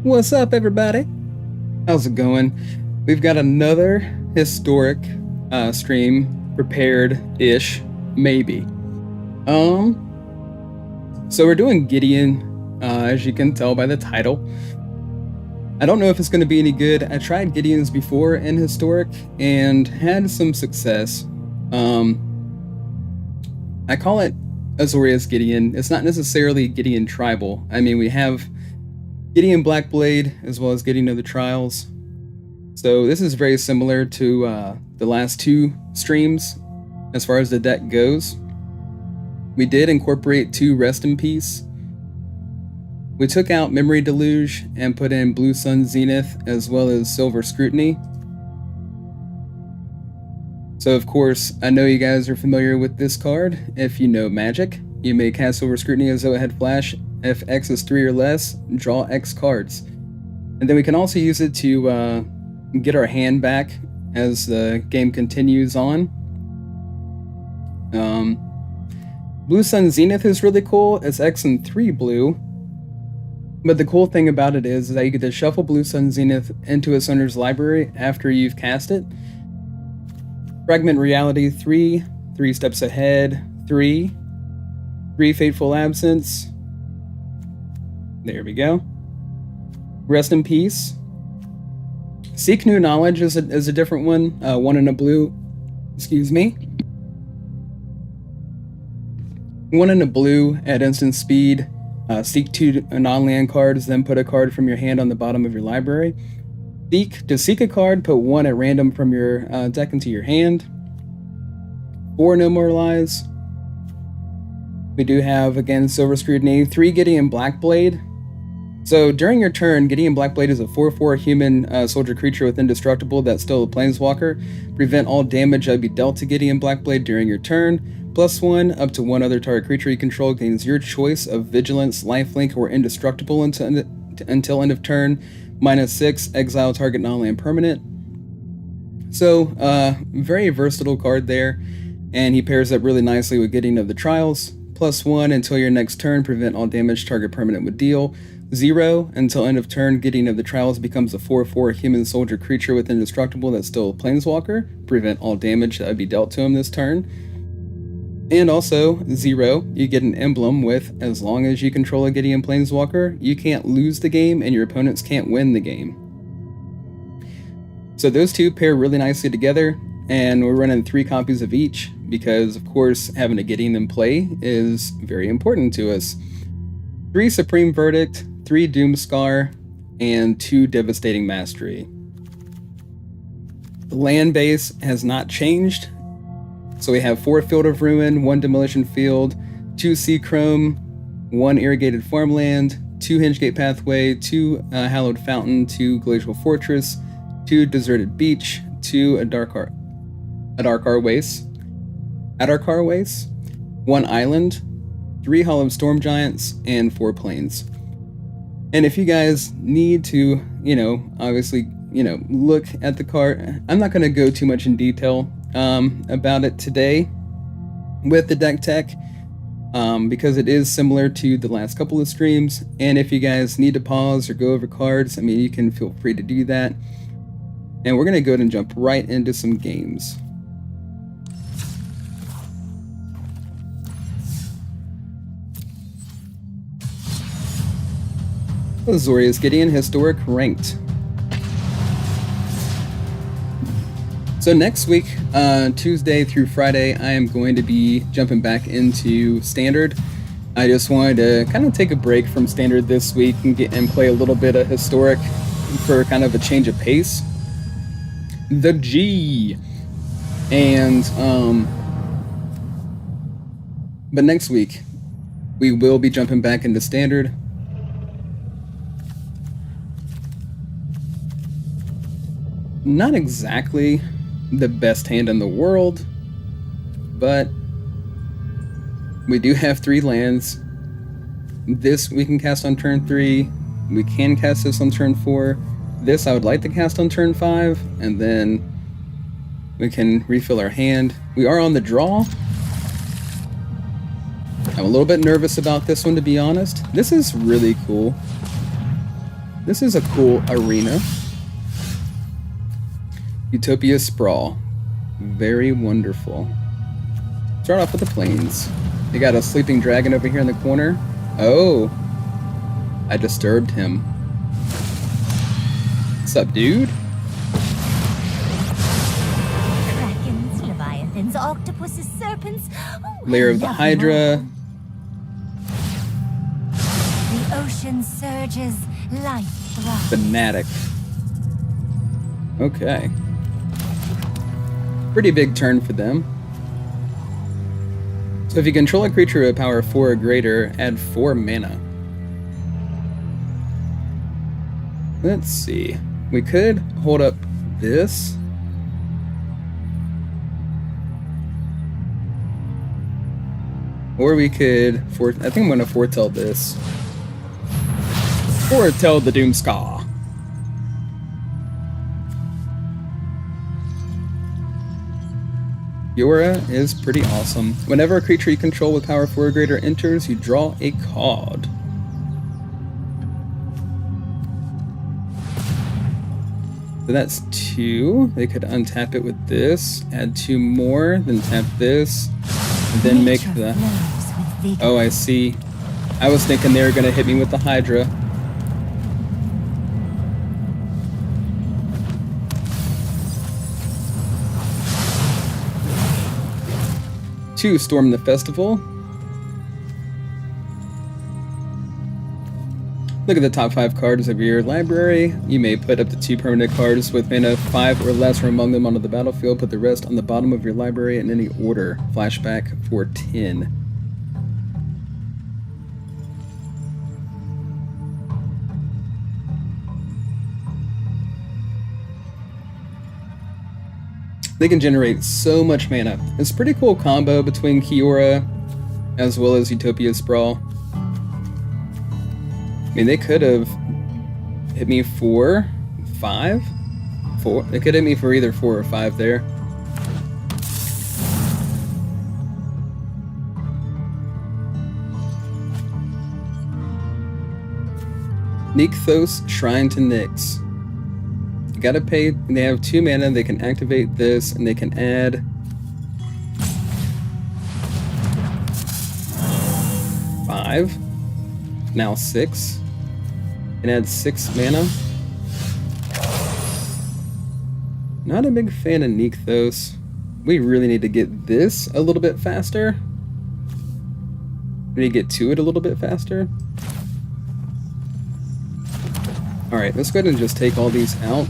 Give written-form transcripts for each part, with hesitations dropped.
What's up, everybody? How's it going? We've got another historic stream prepared-ish, maybe. So we're doing Gideon, as you can tell by the title. I don't know if it's going to be any good. I tried Gideon's before in historic and had some success. I call it Azorius Gideon. It's not necessarily Gideon Tribal. I mean, we have Gideon Blackblade as well as Gideon of the Trials. So this is very similar to the last two streams as far as the deck goes. We did incorporate 2 Rest in Peace. We took out Memory Deluge and put in Blue Sun Zenith as well as Silver Scrutiny. So of course, I know you guys are familiar with this card. If you know Magic, you may cast Silver Scrutiny as though it had flash. If X is 3 or less, draw X cards. And then we can also use it to get our hand back as the game continues on. Blue Sun Zenith is really cool. It's X and 3 blue. But the cool thing about it is that you get to shuffle Blue Sun Zenith into its owner's library after you've cast it. Fragment Reality 3, 3 Steps Ahead 3, 3 Fateful Absence. There we go. Rest in Peace. Seek New Knowledge is a different one. 1 in a blue. Excuse me. 1 in a blue at instant speed. Seek 2 non-land cards, then put a card from your hand on the bottom of your library. To seek a card, put 1 at random from your deck into your hand. 4 No More Lies. We do have, again, Silver Scrutiny. 3 Gideon Blackblade. So during your turn, Gideon Blackblade is a 4/4 human soldier creature with indestructible that's still a planeswalker. Prevent all damage that would be dealt to Gideon Blackblade during your turn. +1, up to 1 other target creature you control gains your choice of Vigilance, Lifelink, or Indestructible until end of turn. -6, exile target non-land permanent. So, very versatile card there, and he pairs up really nicely with Gideon of the Trials. +1, until your next turn, prevent all damage target permanent would deal. 0, until end of turn, Gideon of the Trials becomes a 4/4 human soldier creature with indestructible that's still a planeswalker. Prevent all damage that would be dealt to him this turn. And also, 0, you get an emblem with, as long as you control a Gideon planeswalker, you can't lose the game and your opponents can't win the game. So those two pair really nicely together, and we're running 3 copies of each because, of course, having a Gideon in play is very important to us. 3 Supreme Verdict, 3 Doomscar, and 2 Devastating Mastery. The land base has not changed. So we have 4 Field of Ruin, 1 Demolition Field, 2 Sea Chrome, 1 Irrigated Farmland, 2 Hingegate Pathway, 2 Hallowed Fountain, 2 Glacial Fortress, 2 Deserted Beach, 2 Adarkar Waste, 1 Island, 3 Hollow Storm Giants, and 4 Plains. And if you guys need to, obviously, look at the card, I'm not going to go too much in detail about it today with the deck tech, because it is similar to the last couple of streams. And if you guys need to pause or go over cards, you can feel free to do that. And we're going to go ahead and jump right into some games. Azorius Gideon Historic Ranked. So next week, Tuesday through Friday, I am going to be jumping back into Standard. I just wanted to kind of take a break from Standard this week and play a little bit of Historic for kind of a change of pace. The G! And, but next week, we will be jumping back into Standard. Not exactly the best hand in the world, but we do have 3 lands. This we can cast on turn 3. We can cast this on turn 4. This I would like to cast on turn 5, and then we can refill our hand. We are on the draw. I'm a little bit nervous about this one, to be honest. This is really cool. This is a cool arena. Utopia Sprawl. Very wonderful. Start off with the plains. You got a sleeping dragon over here in the corner. Oh. I disturbed him. What's up, dude? Krakens, leviathans, octopuses, serpents. Oh, Lair of the Hydra. The ocean surges, life thrives. Fanatic. Okay. Pretty big turn for them. So if you control a creature with power 4 or greater, add 4 mana. Let's see. We could hold up this. Or we could... I think I'm going to foretell this. Foretell the Doomscar. Yora is pretty awesome. Whenever a creature you control with power 4 or greater enters, you draw a card. So that's 2. They could untap it with this, add 2 more, then tap this, and then make the... Oh, I see. I was thinking they were going to hit me with the Hydra. Two, storm the festival. Look at the top 5 cards of your library. You may put up to 2 permanent cards with mana 5 or less or among them onto the battlefield. Put the rest on the bottom of your library in any order. Flashback for 10. They can generate so much mana. It's a pretty cool combo between Kiora as well as Utopia Sprawl. I mean, they could have hit me for 5? 4? They could hit me for either 4 or 5 there. Nykthos, Shrine to Nyx. You gotta pay, they have 2 mana, they can activate this, and they can add 5. Now 6. And add 6 mana. Not a big fan of Nykthos. We really need to get this a little bit faster. We need to get to it a little bit faster. Alright, let's go ahead and just take all these out.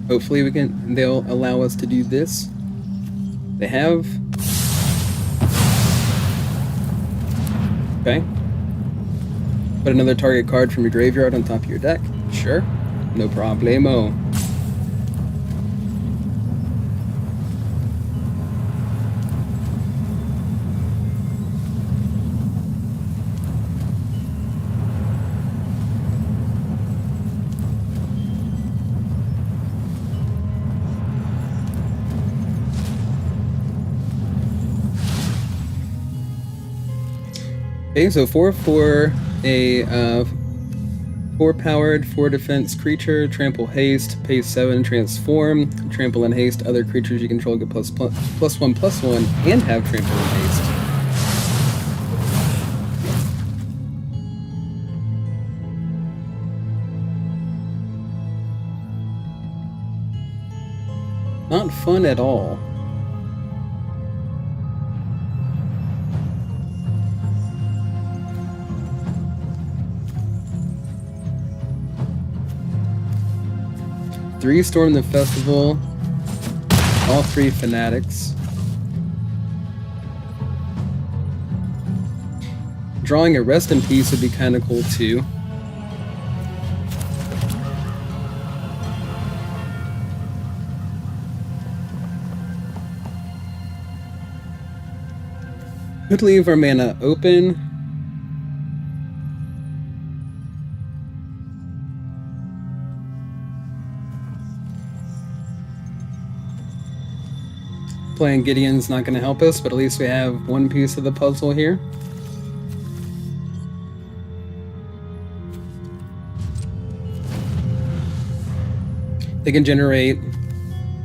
Hopefully they'll allow us to do this. They have. Okay. Put another target card from your graveyard on top of your deck. Sure. No problemo. Okay, so 4 for a 4 powered, 4 defense creature, trample haste, pay 7, transform, trample and haste. Other creatures you control get +1/+1 and have trample and haste. Not fun at all. Three storm the festival. All 3 fanatics. Drawing a rest in peace would be kind of cool too. Could leave our mana open. Playing Gideon's not going to help us, but at least we have one piece of the puzzle here. They can generate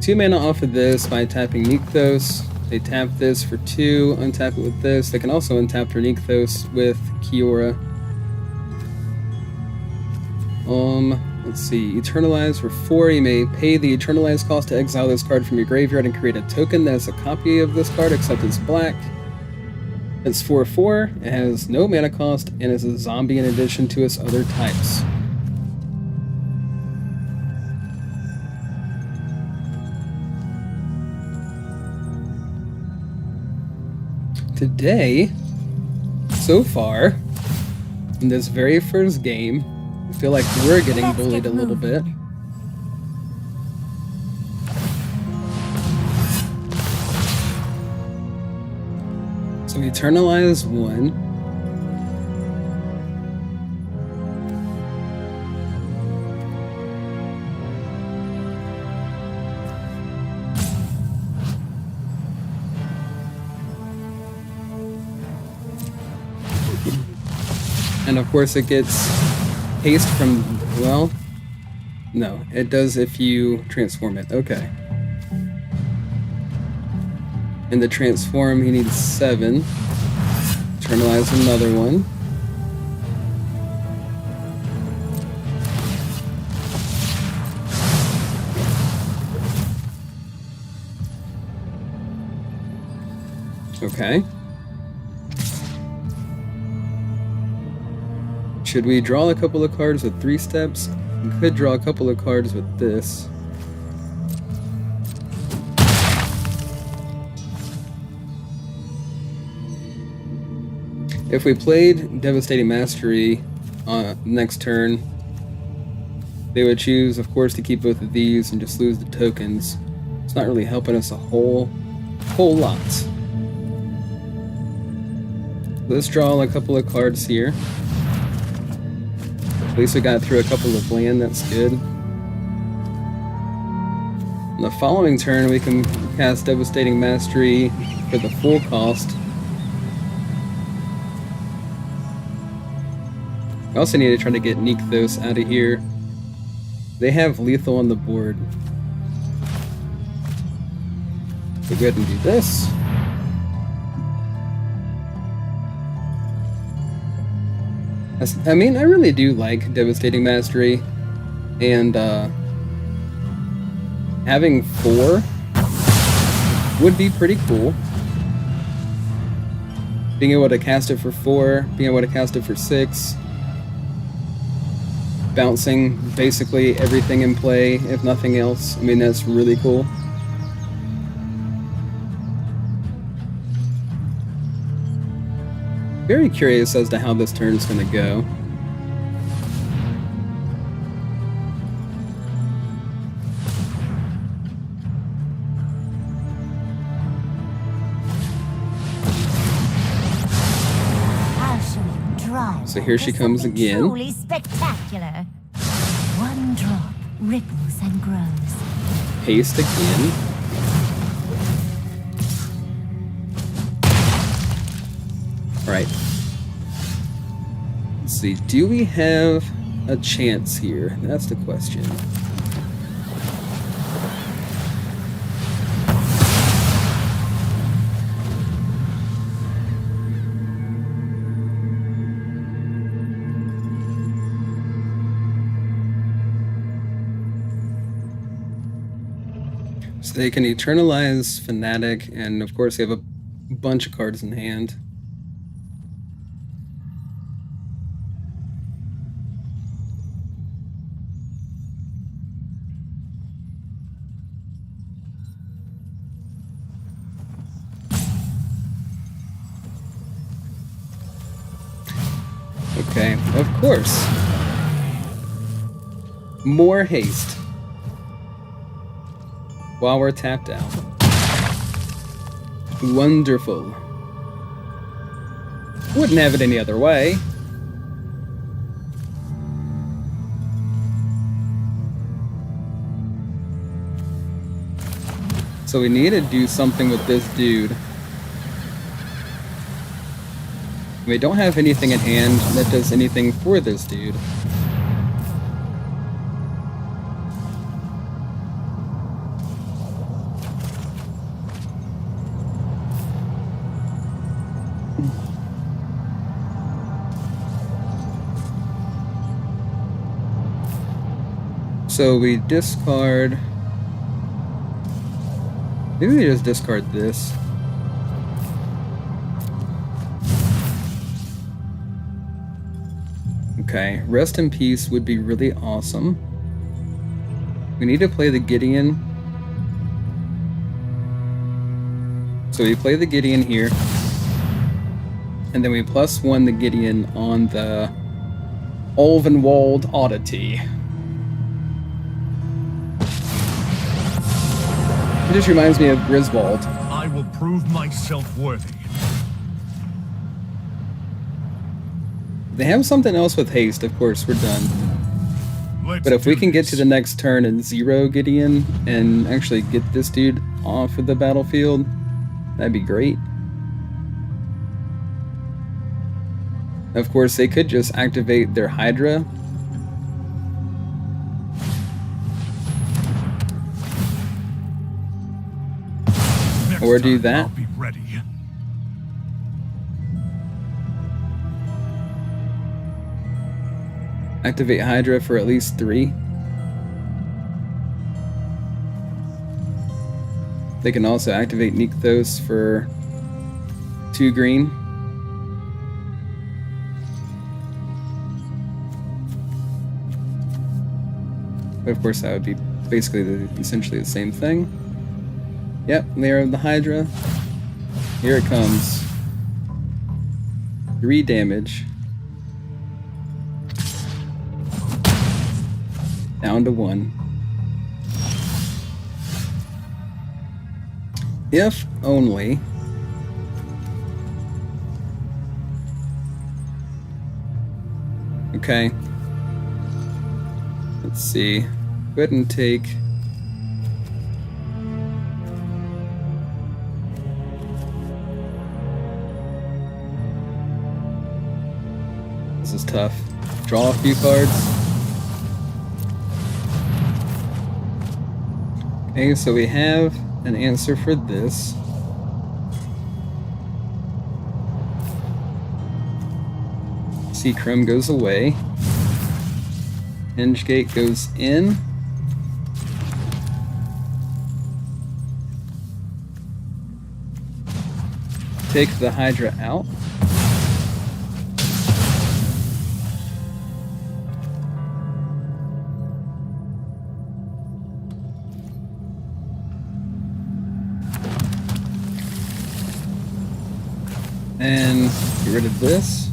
2 mana off of this by tapping Nykthos. They tap this for 2, untap it with this. They can also untap their Nykthos with Kiora. Let's see. Eternalize for 4. You may pay the Eternalize cost to exile this card from your graveyard and create a token that is a copy of this card, except it's black. It's 4/4. It has no mana cost and is a zombie in addition to its other types. Today, so far, in this very first game, I feel like we're getting bullied a little bit. So Eternalize 1. And of course it gets haste from, well, no, it does if you transform it. Okay. And the transform, he needs 7. Eternalize another one. Okay. Should we draw a couple of cards with 3 steps? We could draw a couple of cards with this. If we played Devastating Mastery next turn, they would choose, of course, to keep both of these and just lose the tokens. It's not really helping us a whole lot. Let's draw a couple of cards here. At least we got through a couple of land, that's good. On the following turn, we can cast Devastating Mastery for the full cost. We also need to try to get Nykthos out of here. They have lethal on the board. So go ahead and do this. I mean, I really do like Devastating Mastery, and having 4 would be pretty cool. Being able to cast it for 4, being able to cast it for 6, bouncing basically everything in play, if nothing else. I mean, that's really cool. Very curious as to how this turn is going to go. So here she comes again. Truly spectacular. One drop ripples and grows. Haste again. Alright. Let's see, do we have a chance here? That's the question. So they can Eternalize Fanatic, and of course they have a bunch of cards in hand. Okay, of course. More haste. While we're tapped out. Wonderful. Wouldn't have it any other way. So we need to do something with this dude. We don't have anything in hand that does anything for this dude. So we discard... Maybe we just discard this. Okay, Rest in Peace would be really awesome. We need to play the Gideon. So we play the Gideon here. And then we +1 the Gideon on the Olvenwald Oddity. It just reminds me of Griswold. I will prove myself worthy. They have something else with haste, of course, we're done. But if we can get to the next turn and 0 Gideon and actually get this dude off of the battlefield, that'd be great. Of course, they could just activate their Hydra. Or do that. I'll be ready. Activate Hydra for at least 3. They can also activate Nykthos for 2 green. But of course that would be basically essentially the same thing. Yep, Lair of the Hydra. Here it comes. 3 damage. Down to 1. If only... Okay. Let's see. Go ahead and take... This is tough. Draw a few cards. Okay, so we have an answer for this. Seachrome goes away. Hingegate goes in. Take the Hydra out. And get rid of this.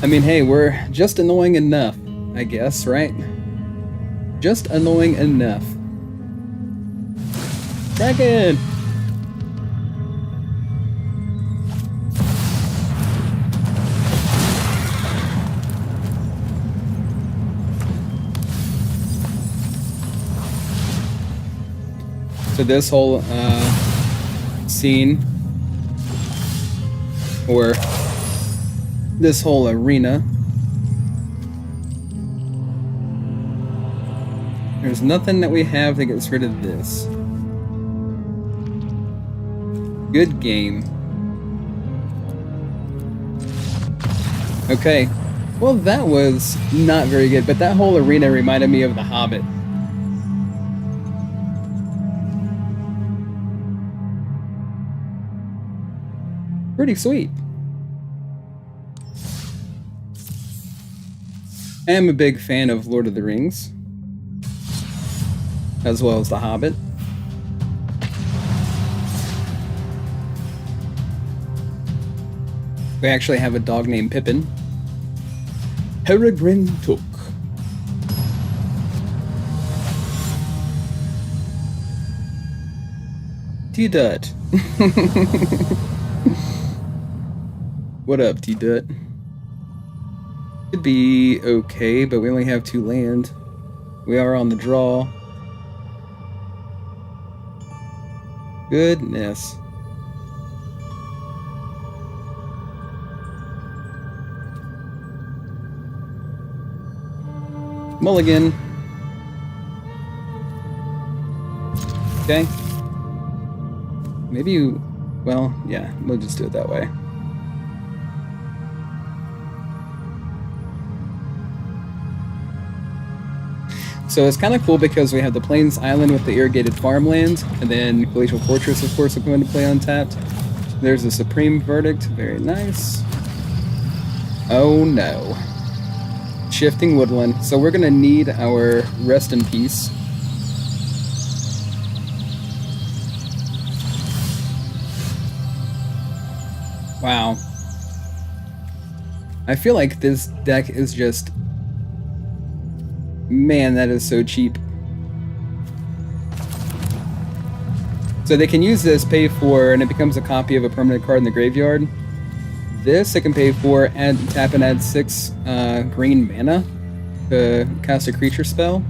I mean, hey, we're just annoying enough, I guess, right? Just annoying enough. Dragon! So this whole scene, or this whole arena, there's nothing that we have that gets rid of this. Good game. Okay, well that was not very good, but that whole arena reminded me of The Hobbit. Pretty sweet. I am a big fan of Lord of the Rings, as well as The Hobbit. We actually have a dog named Pippin. Peregrine Took. T-Dut. What up, T-Dut? Could be okay, but we only have 2 land. We are on the draw. Goodness. Mulligan. Okay. Maybe you... Well, yeah, we'll just do it that way. So it's kind of cool because we have the Plains Island with the irrigated farmland, and then Glacial Fortress, of course, will come into play untapped. There's the Supreme Verdict. Very nice. Oh no. Shifting Woodland. So we're going to need our Rest in Peace. Wow. I feel like this deck is just... Man, that is so cheap. So they can use this, pay for, and it becomes a copy of a permanent card in the graveyard. This, it can pay for, tap and add 6 green mana to cast a creature spell.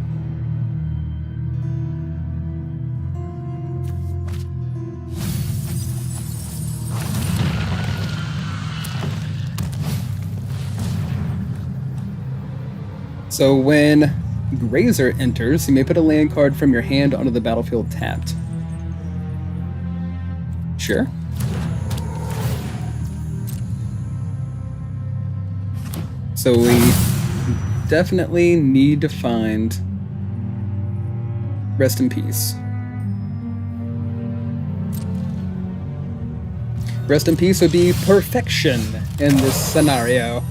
So when Grazer enters, you may put a land card from your hand onto the battlefield tapped. Sure. So we definitely need to find Rest in Peace. Rest in Peace would be perfection in this scenario.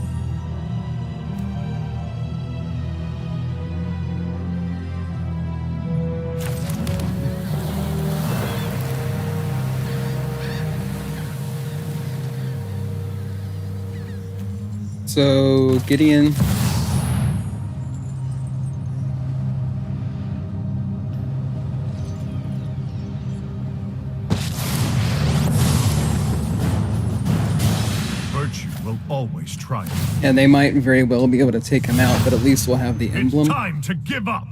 So, Gideon. Virtue will always triumph. And they might very well be able to take him out, but at least we'll have the emblem. It's time to give up.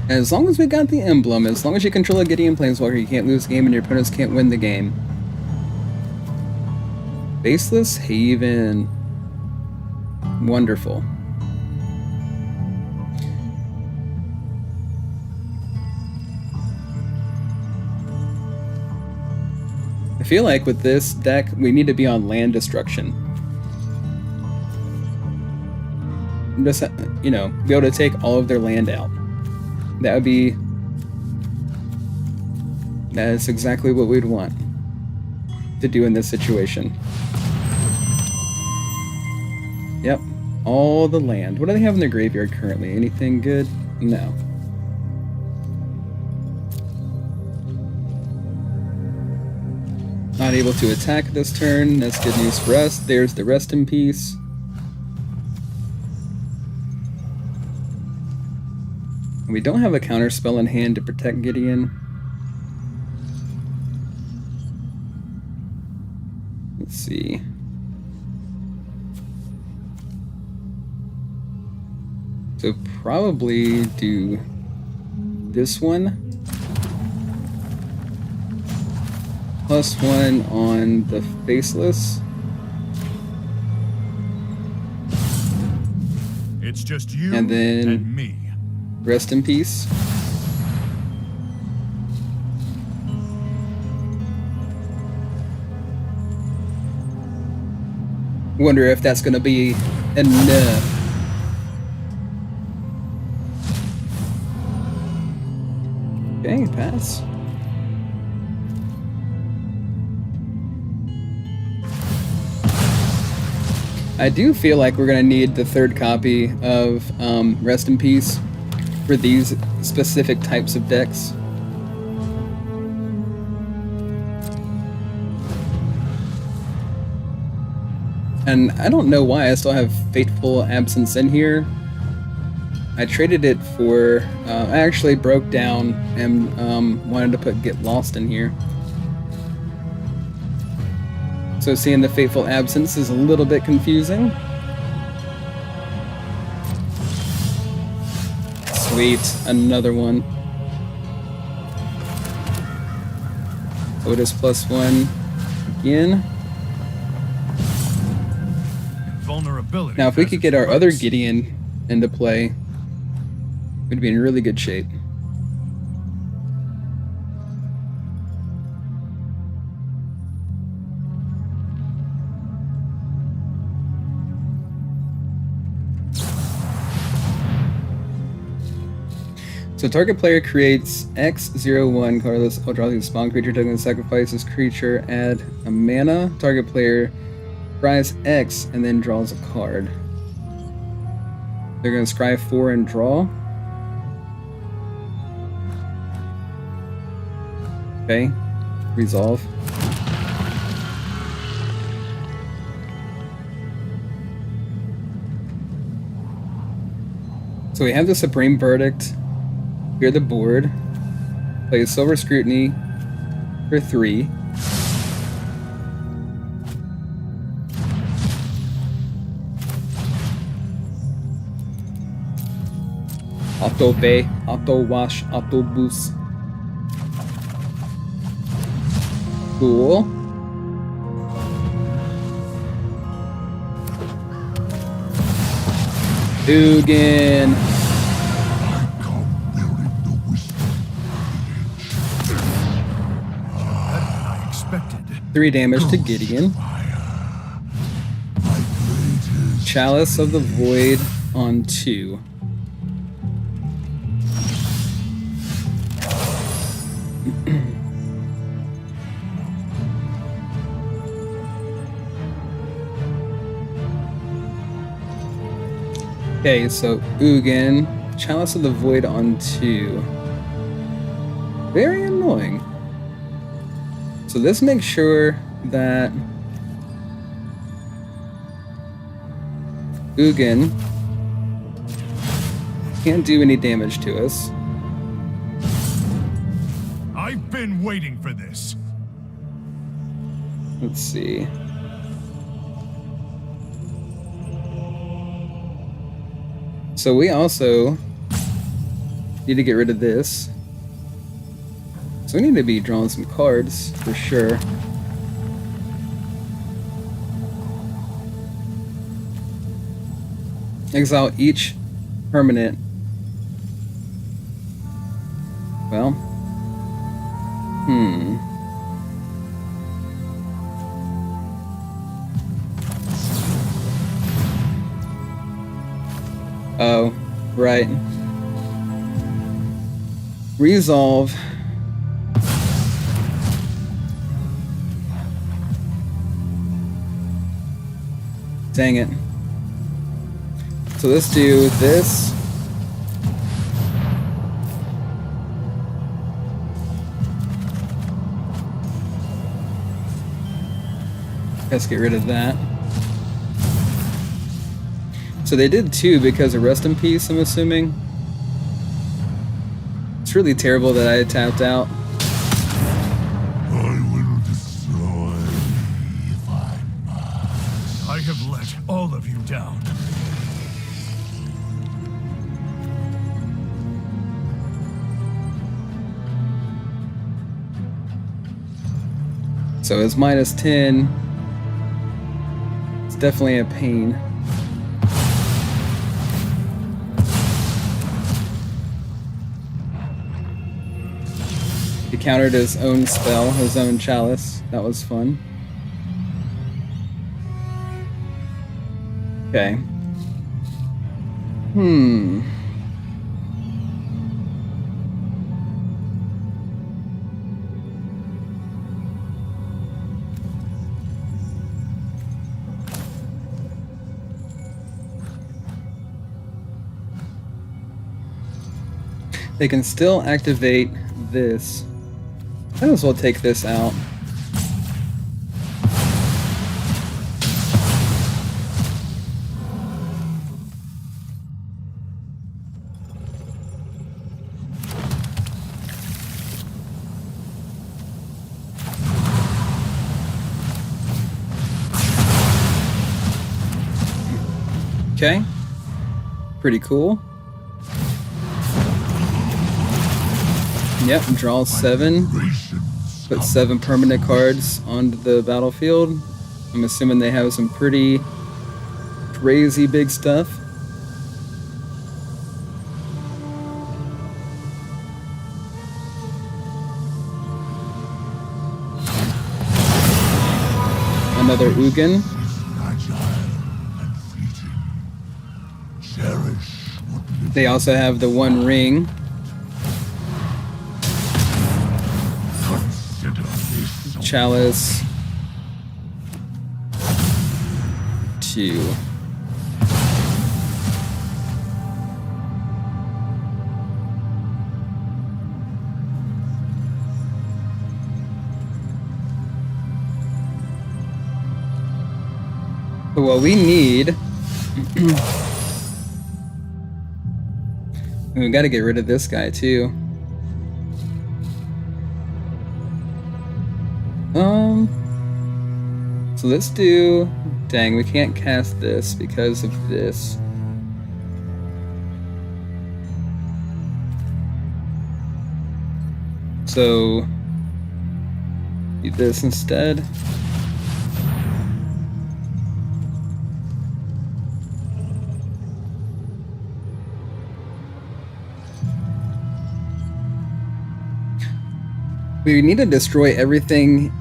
As long as we got the emblem, as long as you control a Gideon Planeswalker, you can't lose the game and your opponents can't win the game. Faceless Haven. Wonderful. I feel like with this deck, we need to be on land destruction. Just, you know, be able to take all of their land out. That would be... That's exactly what we'd want to do in this situation. Yep, all the land. What do they have in their graveyard currently? Anything good? No. Not able to attack this turn. That's good news for us. There's the Rest in Peace. We don't have a counter spell in hand to protect Gideon. Let's see. So probably do this one. +1 on the Faceless. It's just you And then and me. Rest in Peace. Wonder if that's gonna be enough. Okay, pass. I do feel like we're gonna need the 3rd copy of Rest in Peace for these specific types of decks. And I don't know why I still have Fateful Absence in here. I traded it for... I actually broke down and wanted to put Get Lost in here. So seeing the Fateful Absence is a little bit confusing. Sweet, another one. Otis +1 again. Vulnerability. Now if we has could get its our other perks. Gideon into play, we'd be in really good shape. So target player creates X01 colorless or draws a spawn creature token, sacrifice this creature, add a mana. Target player scries X and then draws a card. They're going to scry 4 and draw. Okay, resolve. So we have the Supreme Verdict. Clear the board. Play Silver Scrutiny for 3. Auto Bay, Auto Wash, Auto Boost. Cool. Ugin. I expected. 3 damage to Gideon. Chalice of the Void on 2. Okay, so Ugin, Chalice of the Void on 2. Very annoying. So this makes sure that Ugin can't do any damage to us. I've been waiting for this. Let's see. So we also need to get rid of this. So we need to be drawing some cards for sure. Exile each permanent. Well. Oh, right. Resolve. Dang it. So let's do this. Let's get rid of that. So they did 2 because of Rest in Peace, I'm assuming. It's really terrible that I tapped out. I will destroy if I must. I have let all of you down. So it's -10. It's definitely a pain. He countered his own spell, his own chalice. That was fun. Okay. They can still activate this. Might as well take this out. Okay. Pretty cool. Yep, draw 7. Put 7 permanent cards onto the battlefield. I'm assuming they have some pretty crazy big stuff. Another Ugin. They also have the 1 ring. Chalice. 2. So what we need, we got to get rid of this guy too. So let's do, dang, we can't cast this because of this. So do this instead. We need to destroy everything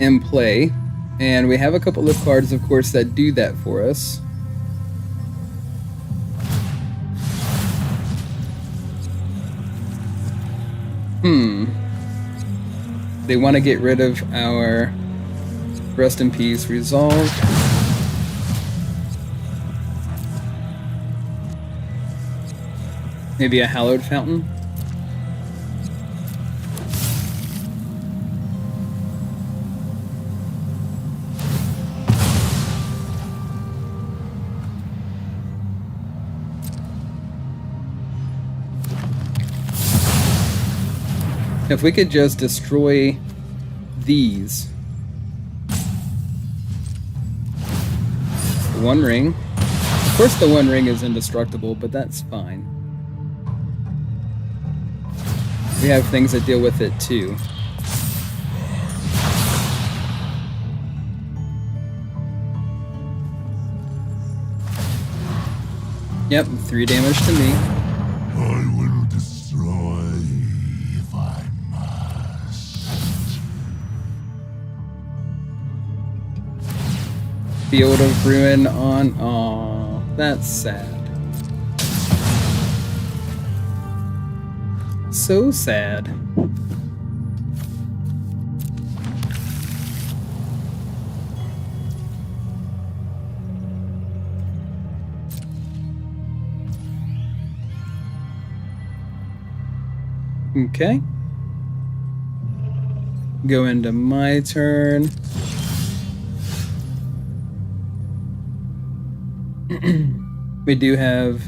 in play, and we have a couple of cards, of course, that do that for us. They want to get rid of our Rest in Peace Resolve. Maybe a Hallowed Fountain. If we could just destroy these. The One Ring. Of course the One Ring is indestructible, but that's fine. We have things that deal with it too. Yep, 3 damage to me. I will destroy if I must. Field of Ruin on... Aw, that's sad. So sad. Okay. Go into my turn. We do have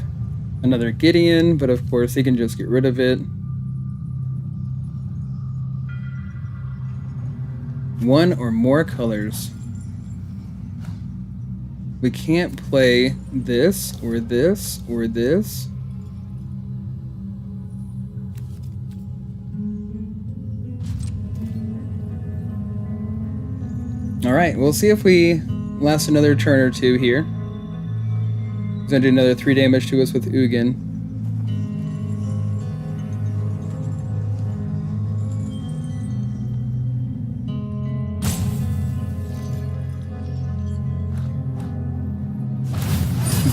another Gideon, but of course he can just get rid of it. One or more colors. We can't play this or this or this. Alright, we'll see if we last another turn or two here. He's gonna do another 3 damage to us with Ugin.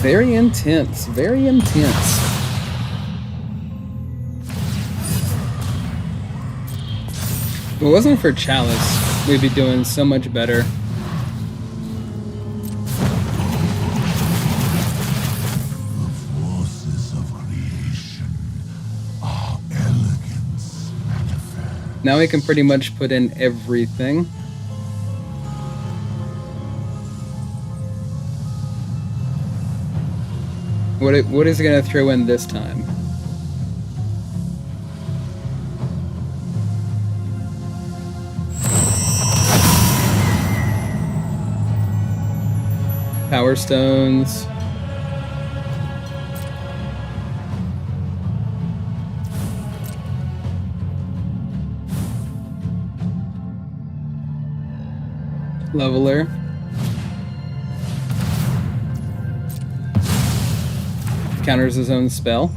Very intense, very intense. If it wasn't for Chalice, we'd be doing so much better. The forces of creation are elegance manifest. Now we can pretty much put in everything. What is it gonna throw in this time? Power Stones. Leveler. Counters his own spell.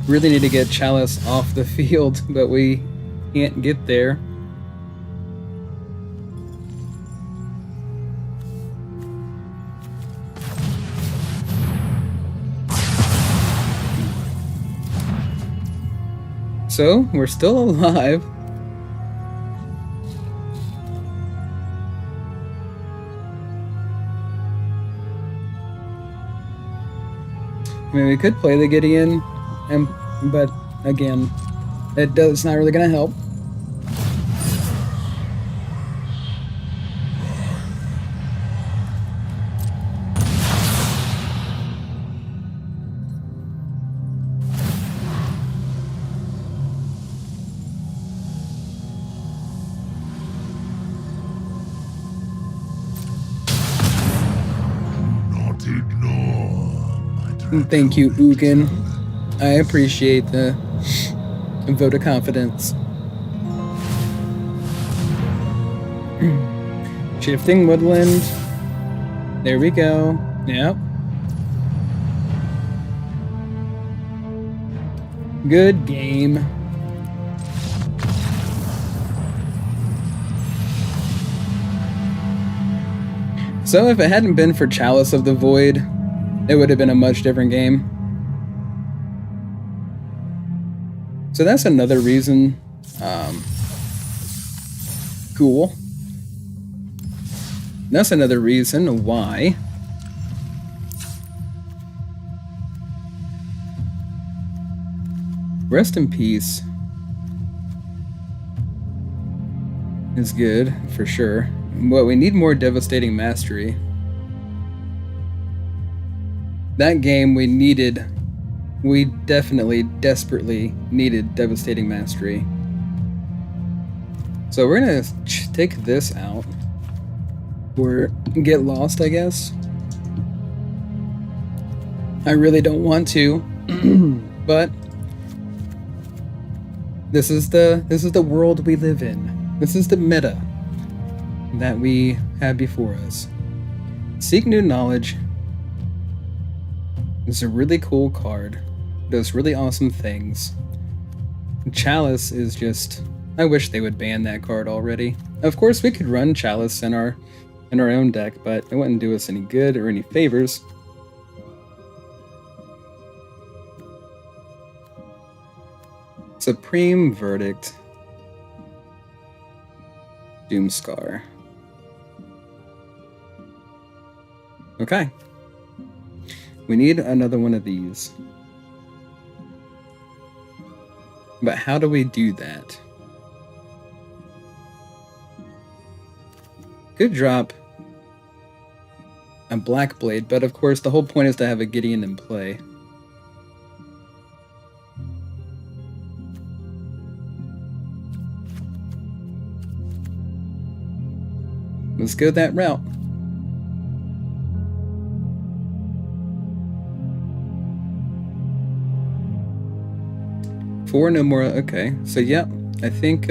Really need to get Chalice off the field, but we can't get there. So, we're still alive. I mean, we could play the Gideon, but again, it's not really gonna help. Not ignore my Thank you, Ugin. I appreciate the vote of confidence. Shifting woodland. There we go. Yep. Good game. So if it hadn't been for Chalice of the Void, it would have been a much different game. So that's another reason. Cool. That's another reason why Rest in Peace is good for sure. But we need more Devastating Mastery. That game we definitely, desperately needed Devastating Mastery. So we're gonna take this out. Or get lost, I guess. I really don't want to, but this is the world we live in. This is the meta that we have before us. Seek New Knowledge is a really cool card. Does really awesome things. Chalice is just... I wish they would ban that card already. Of course, we could run Chalice in our own deck, but it wouldn't do us any good or any favors. Supreme Verdict. Doomscar. Okay. We need another one of these. But how do we do that? Could drop a Black Blade, but of course the whole point is to have a Gideon in play. Let's go that route. Four, no more. Okay, so yep, I think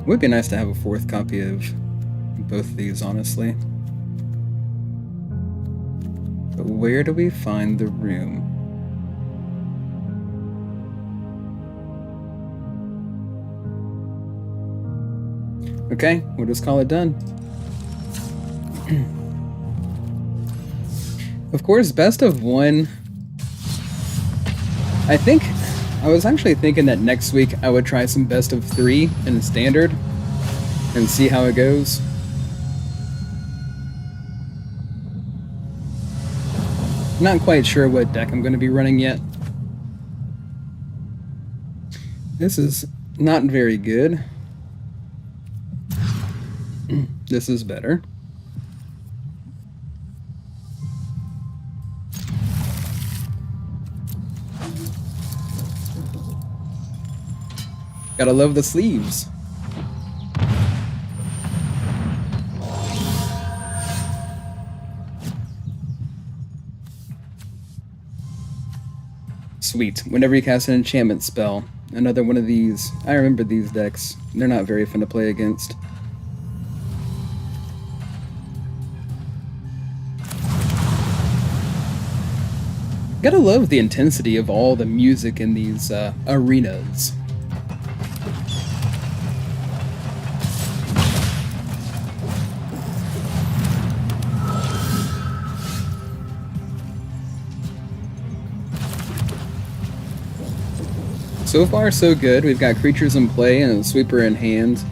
would be nice to have a fourth copy of both of these, honestly. But where do we find the room? Okay, we'll just call it done. Of course, best of one. I was actually thinking that next week I would try some best of three in the standard and see how it goes. Not quite sure what deck I'm going to be running yet. This is not very good. This is better. Gotta love the sleeves. Sweet. Whenever you cast an enchantment spell, another one of these. I remember these decks. They're not very fun to play against. Gotta love the intensity of all the music in these arenas. So far, so good. We've got creatures in play and a sweeper in hand.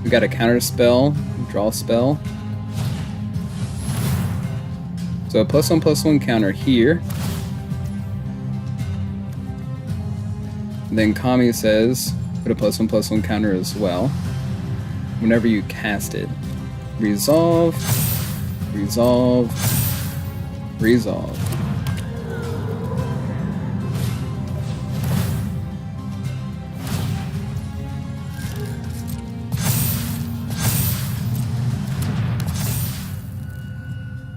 We've got a counter spell, draw spell. So a +1/+1 counter here. And then Kami says, put a +1/+1 counter as well. Whenever you cast it. Resolve, resolve, resolve.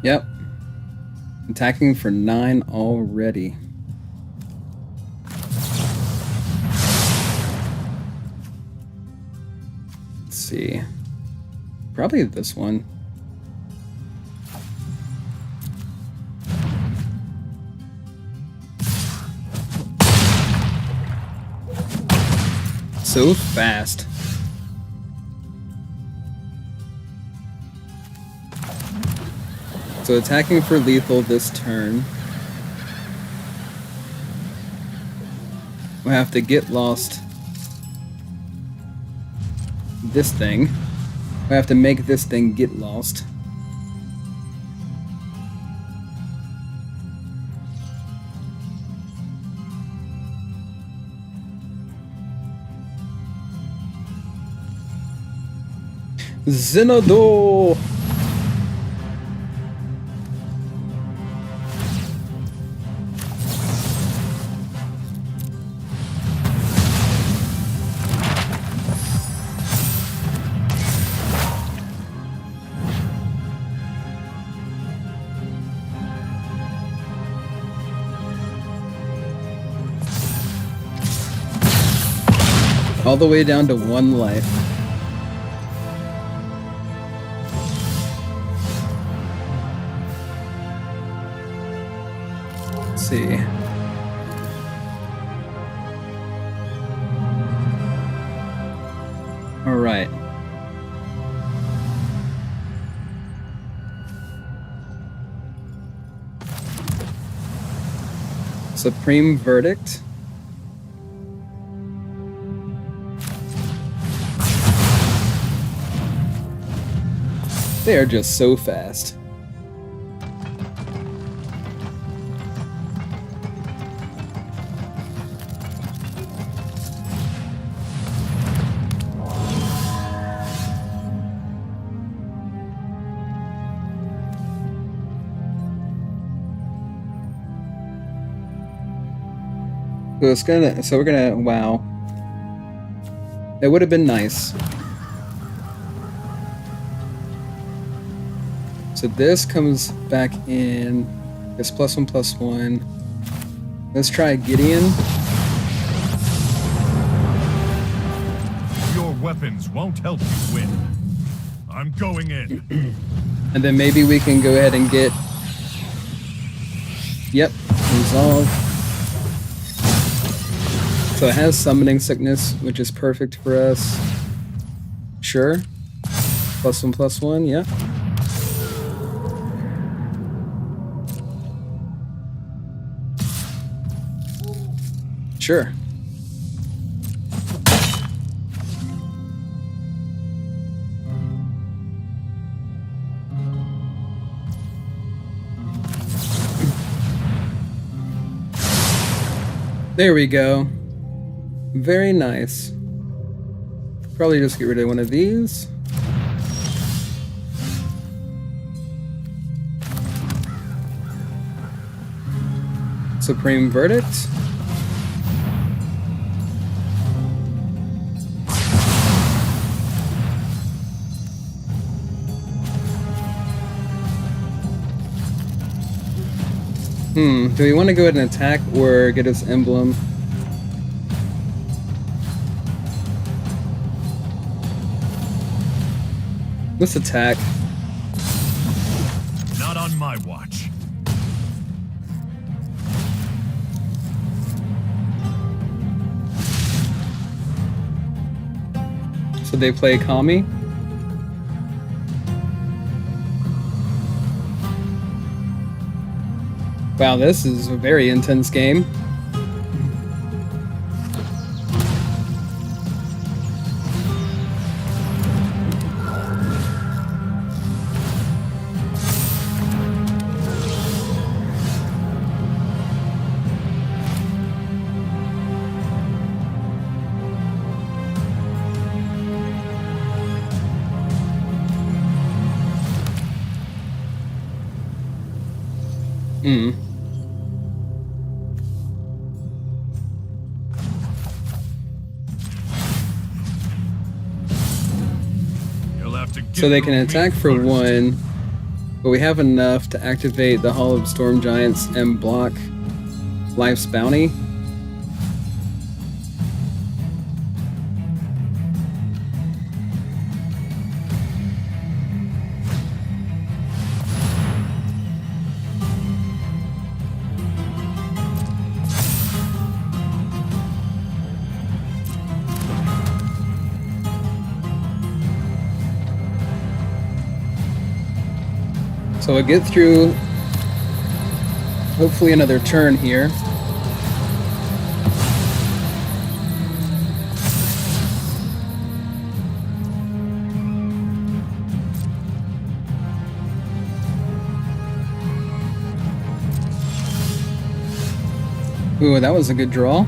Yep. Attacking for 9 already. Let's see. Probably this one. So fast. So attacking for lethal this turn. We'll have to get lost this thing. We have to make this thing get lost. Zenodor! All the way down to 1 life. Let's see. All right. Supreme Verdict. They are just so fast. So we're gonna, wow. It would have been nice. So this comes back in, this +1/+1. Let's try Gideon. Your weapons won't help you win. I'm going in. And then maybe we can go ahead and get, yep, resolve. So it has summoning sickness, which is perfect for us. Sure. +1/+1, yeah. Sure. There we go. Very nice. Probably just get rid of one of these. Supreme Verdict. Do we want to go ahead and attack or get his emblem? Let's attack. Not on my watch. So they play Kami. Wow, this is a very intense game. Hmm. You'll have to get So they can through me attack for first. 1, but we have enough to activate the Hall of Storm Giants and block Life's Bounty. So we'll get through, hopefully, another turn here. Ooh, that was a good draw.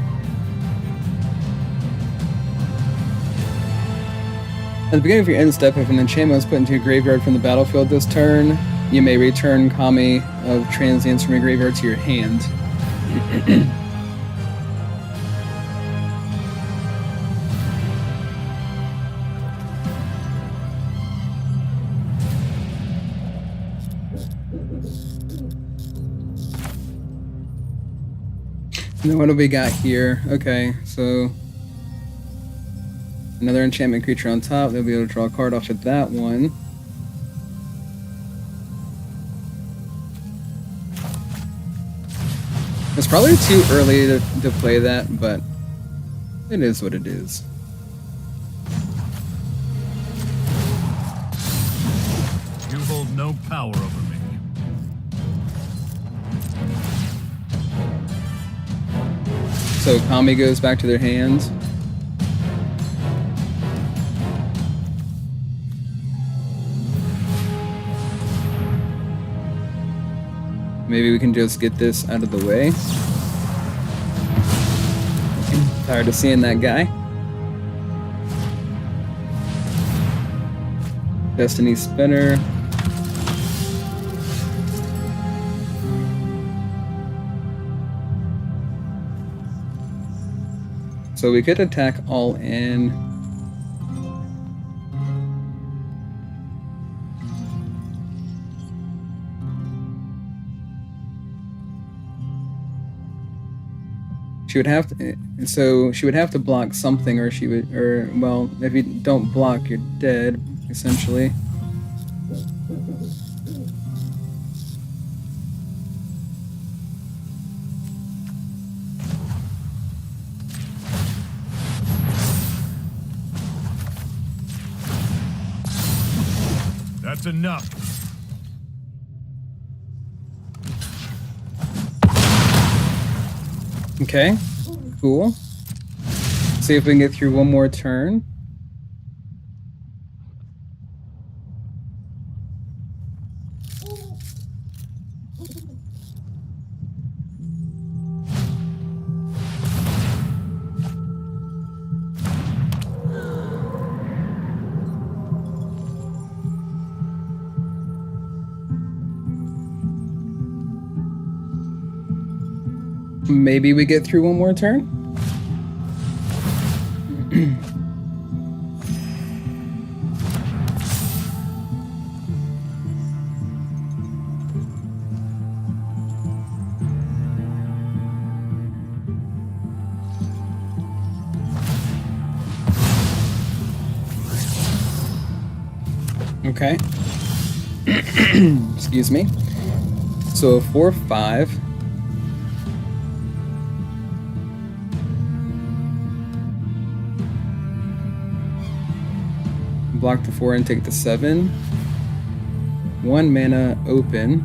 At the beginning of your end step, if an enchantment was put into your graveyard from the battlefield this turn, you may return Kami of Transience from your graveyard to your hand. And then what do we got here? Okay, so another enchantment creature on top. They'll be able to draw a card off of that one. It's probably too early to play that, but it is what it is. You hold no power over me. So Kami goes back to their hands. Maybe we can just get this out of the way. Tired of seeing that guy. Destiny Spinner. So we could attack all in. She would have to, so she would have to block something, or she would, or well, if you don't block, you're dead, essentially. That's enough. Okay, cool. See if we can get through one more turn. Maybe we get through one more turn? Okay. Excuse me. So a 4/5. Block the 4 and take the 7. 1 mana open.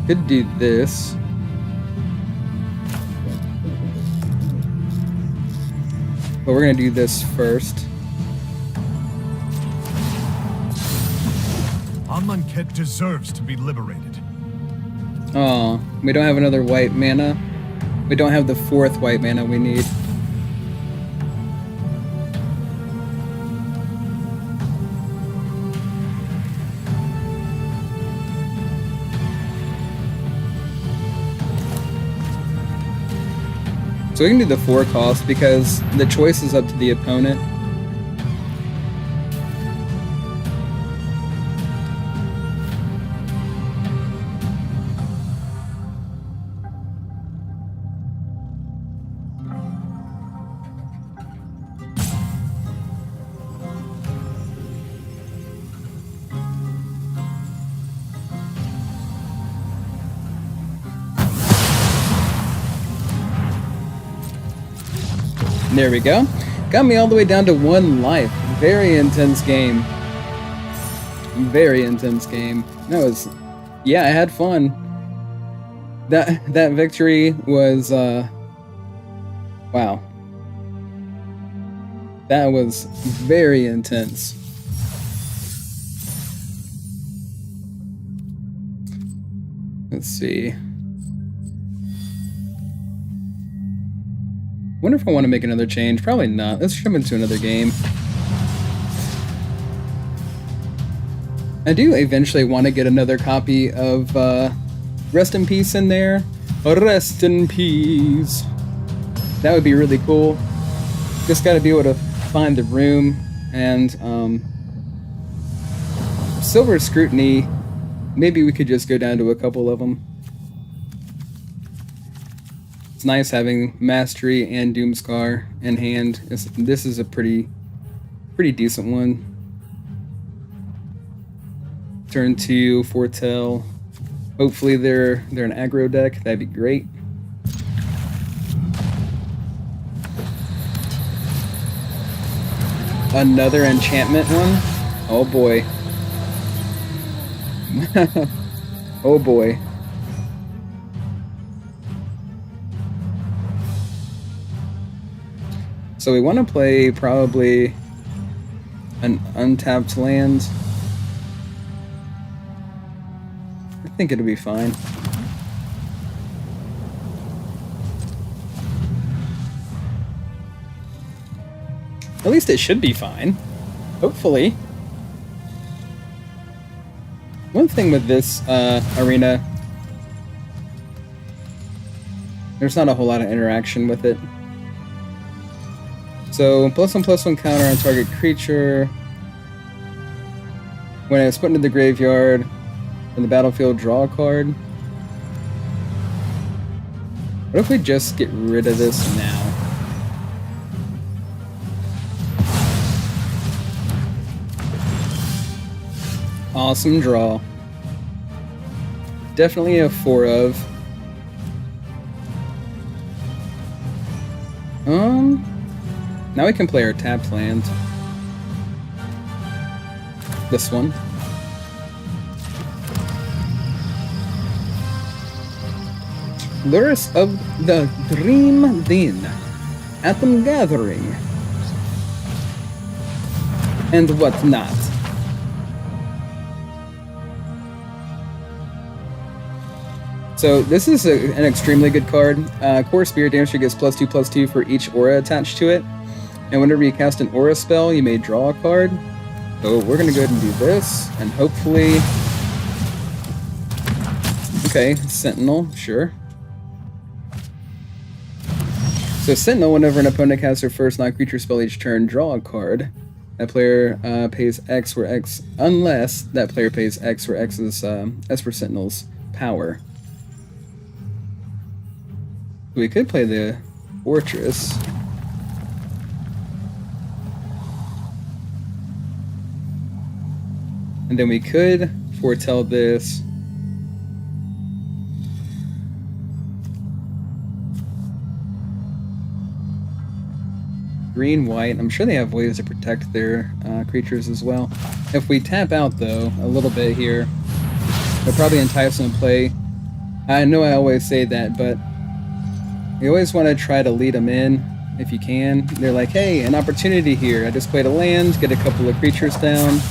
Could do this. But we're gonna do this first. Amonkhet deserves to be liberated. Oh, we don't have another white mana. We don't have the 4th white mana we need. So we can do the 4 cost because the choice is up to the opponent. There we go. Got me all the way down to 1 life. Very intense game. Very intense game. That was... yeah, I had fun. That victory was... wow. That was very intense. Let's see. Wonder if I want to make another change. Probably not. Let's jump into another game. I do eventually want to get another copy of Rest in Peace in there. Rest in Peace. That would be really cool. Just got to be able to find the room. And Silver Scrutiny, maybe we could just go down to a couple of them. It's nice having Mastery and Doomscar in hand. This is a pretty decent one. Turn 2, Foretell. Hopefully they're an aggro deck. That'd be great. Another enchantment one? Oh boy. Oh boy. So we want to play probably an untapped land. I think it'll be fine. At least it should be fine. Hopefully. One thing with this arena, there's not a whole lot of interaction with it. So, +1/+1 counter on target creature. When it's put into the graveyard, from the battlefield, draw a card. What if we just get rid of this now? Awesome draw. Definitely a 4 of. Now we can play our tapped land. This one. Lurus of the Dream Din. Atom Gathering. And whatnot. So this is an extremely good card. Core Spirit Damage gets +2/+2 for each aura attached to it. And whenever you cast an aura spell, you may draw a card. So we're going to go ahead and do this, and hopefully... okay, Sentinel, sure. So Sentinel, whenever an opponent casts their first non-creature spell each turn, draw a card. That player pays X where X... unless that player pays X where X is Esper Sentinel's power. We could play the Fortress. And then we could foretell this. Green, white. I'm sure they have ways to protect their creatures as well. If we tap out, though, a little bit here, they'll probably entice them to play. I know I always say that, but you always want to try to lead them in if you can. They're like, hey, an opportunity here. I just played a land, get a couple of creatures down.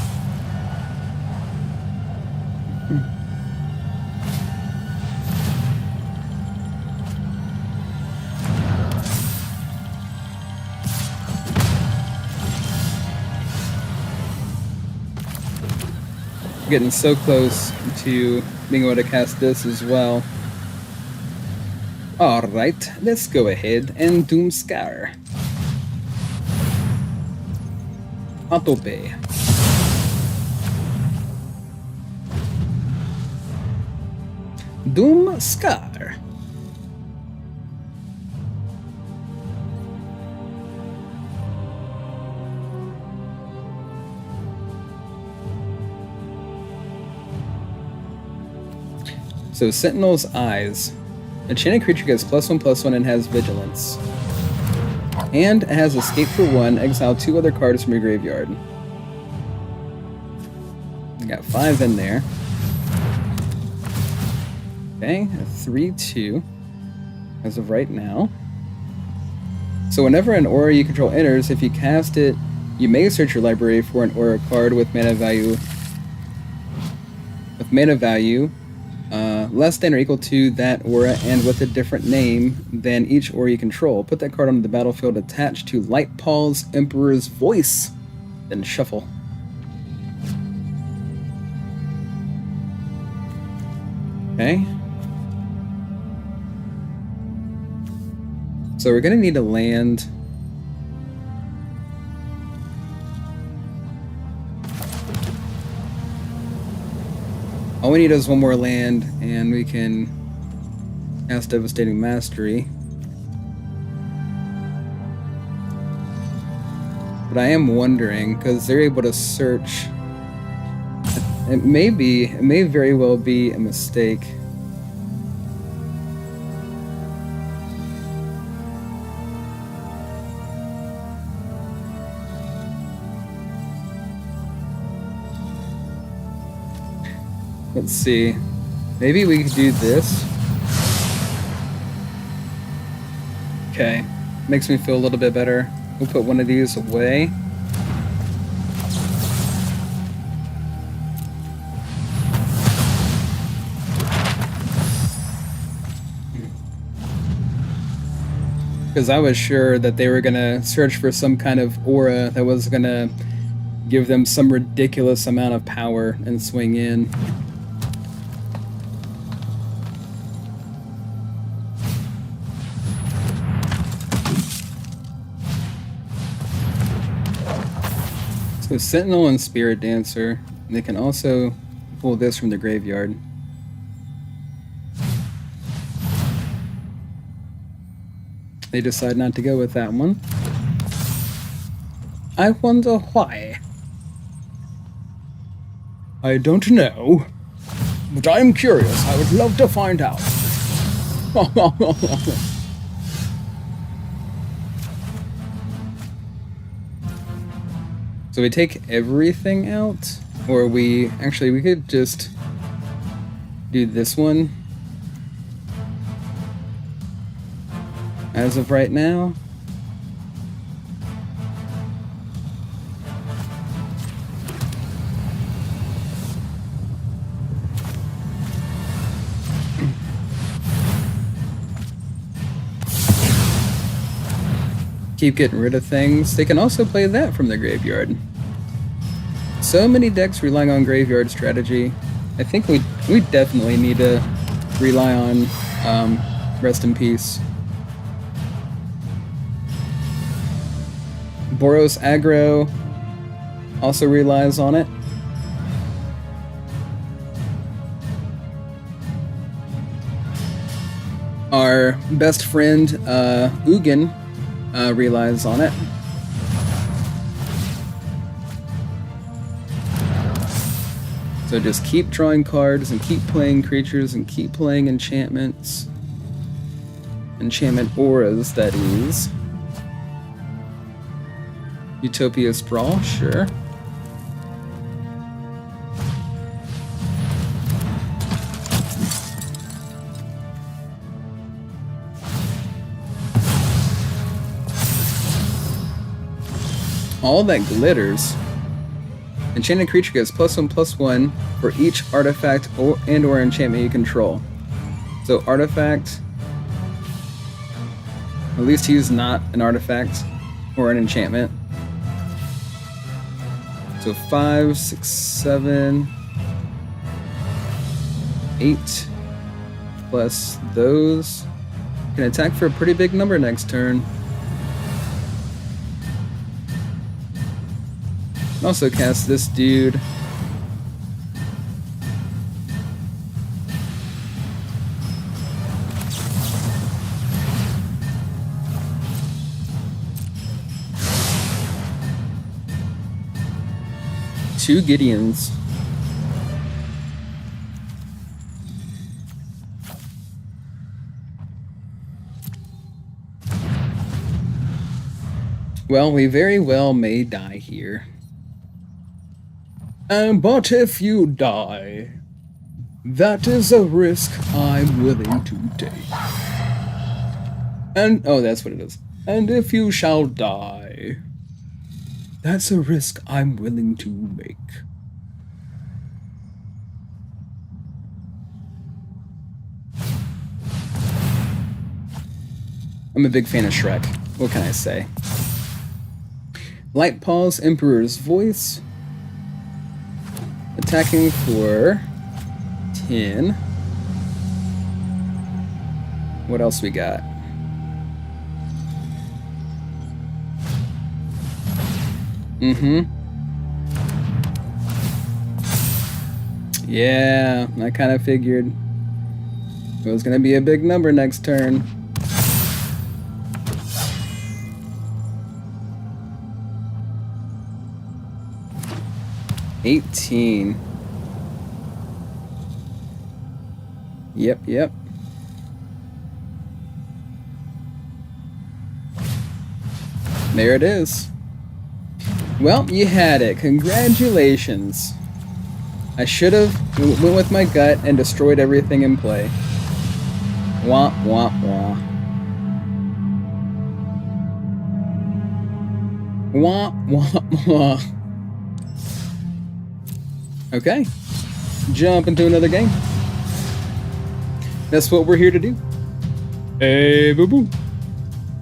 Getting so close to being able to cast this as well. Alright, let's go ahead and Doomscar. Autopay. Doomscar. So Sentinel's Eyes. Enchanted creature gets +1/+1 and has Vigilance. And it has Escape for 1, exile 2 other cards from your graveyard. You got 5 in there. Okay, 3/2 as of right now. So whenever an aura you control enters, if you cast it, you may search your library for an aura card with mana value less than or equal to that aura and with a different name than each aura you control. Put that card onto the battlefield attached to Lightpaul's Emperor's Voice, then shuffle. Okay. So we're gonna need a land. All we need is one more land, and we can cast Devastating Mastery. But I am wondering, because they're able to search. It may very well be a mistake. Let's see. Maybe we could do this. Okay. Makes me feel a little bit better. We'll put one of these away. Because I was sure that they were going to search for some kind of aura that was going to give them some ridiculous amount of power and swing in. So Sentinel and Spirit Dancer, they can also pull this from the graveyard. They decide not to go with that one. I wonder why. I don't know, but I'm curious. I would love to find out. So we take everything out, or we could just do this one as of right now. Keep getting rid of things. They can also play that from the graveyard. So many decks relying on graveyard strategy. I think we definitely need to rely on Rest in Peace. Boros Aggro also relies on it. Our best friend Ugin relies on it. So just keep drawing cards and keep playing creatures and keep playing enchantments. Enchantment auras, that is. Utopia Sprawl, sure. All that glitters. Enchanted creature gets +1/+1 for each artifact and/or enchantment you control. So artifact, at least he's not an artifact or an enchantment. So 5, 6, 7, 8 plus those. Can attack for a pretty big number next turn. Also cast this dude. Two Gideons. Well, we very well may die here. But if you die, that is a risk I'm willing to take. And, oh, that's what it is. And if you shall die, that's a risk I'm willing to make. I'm a big fan of Shrek. What can I say? Light Paws, Emperor's Voice. Attacking for 10. What else we got? Yeah, I kind of figured it was going to be a big number next turn. $18. Yep. There it is. Well, you had it. Congratulations. I should have went with my gut and destroyed everything in play. Wah, wah, wah. Wah, wah, wah. Okay. Jump into another game. That's what we're here to do. Hey, boo-boo.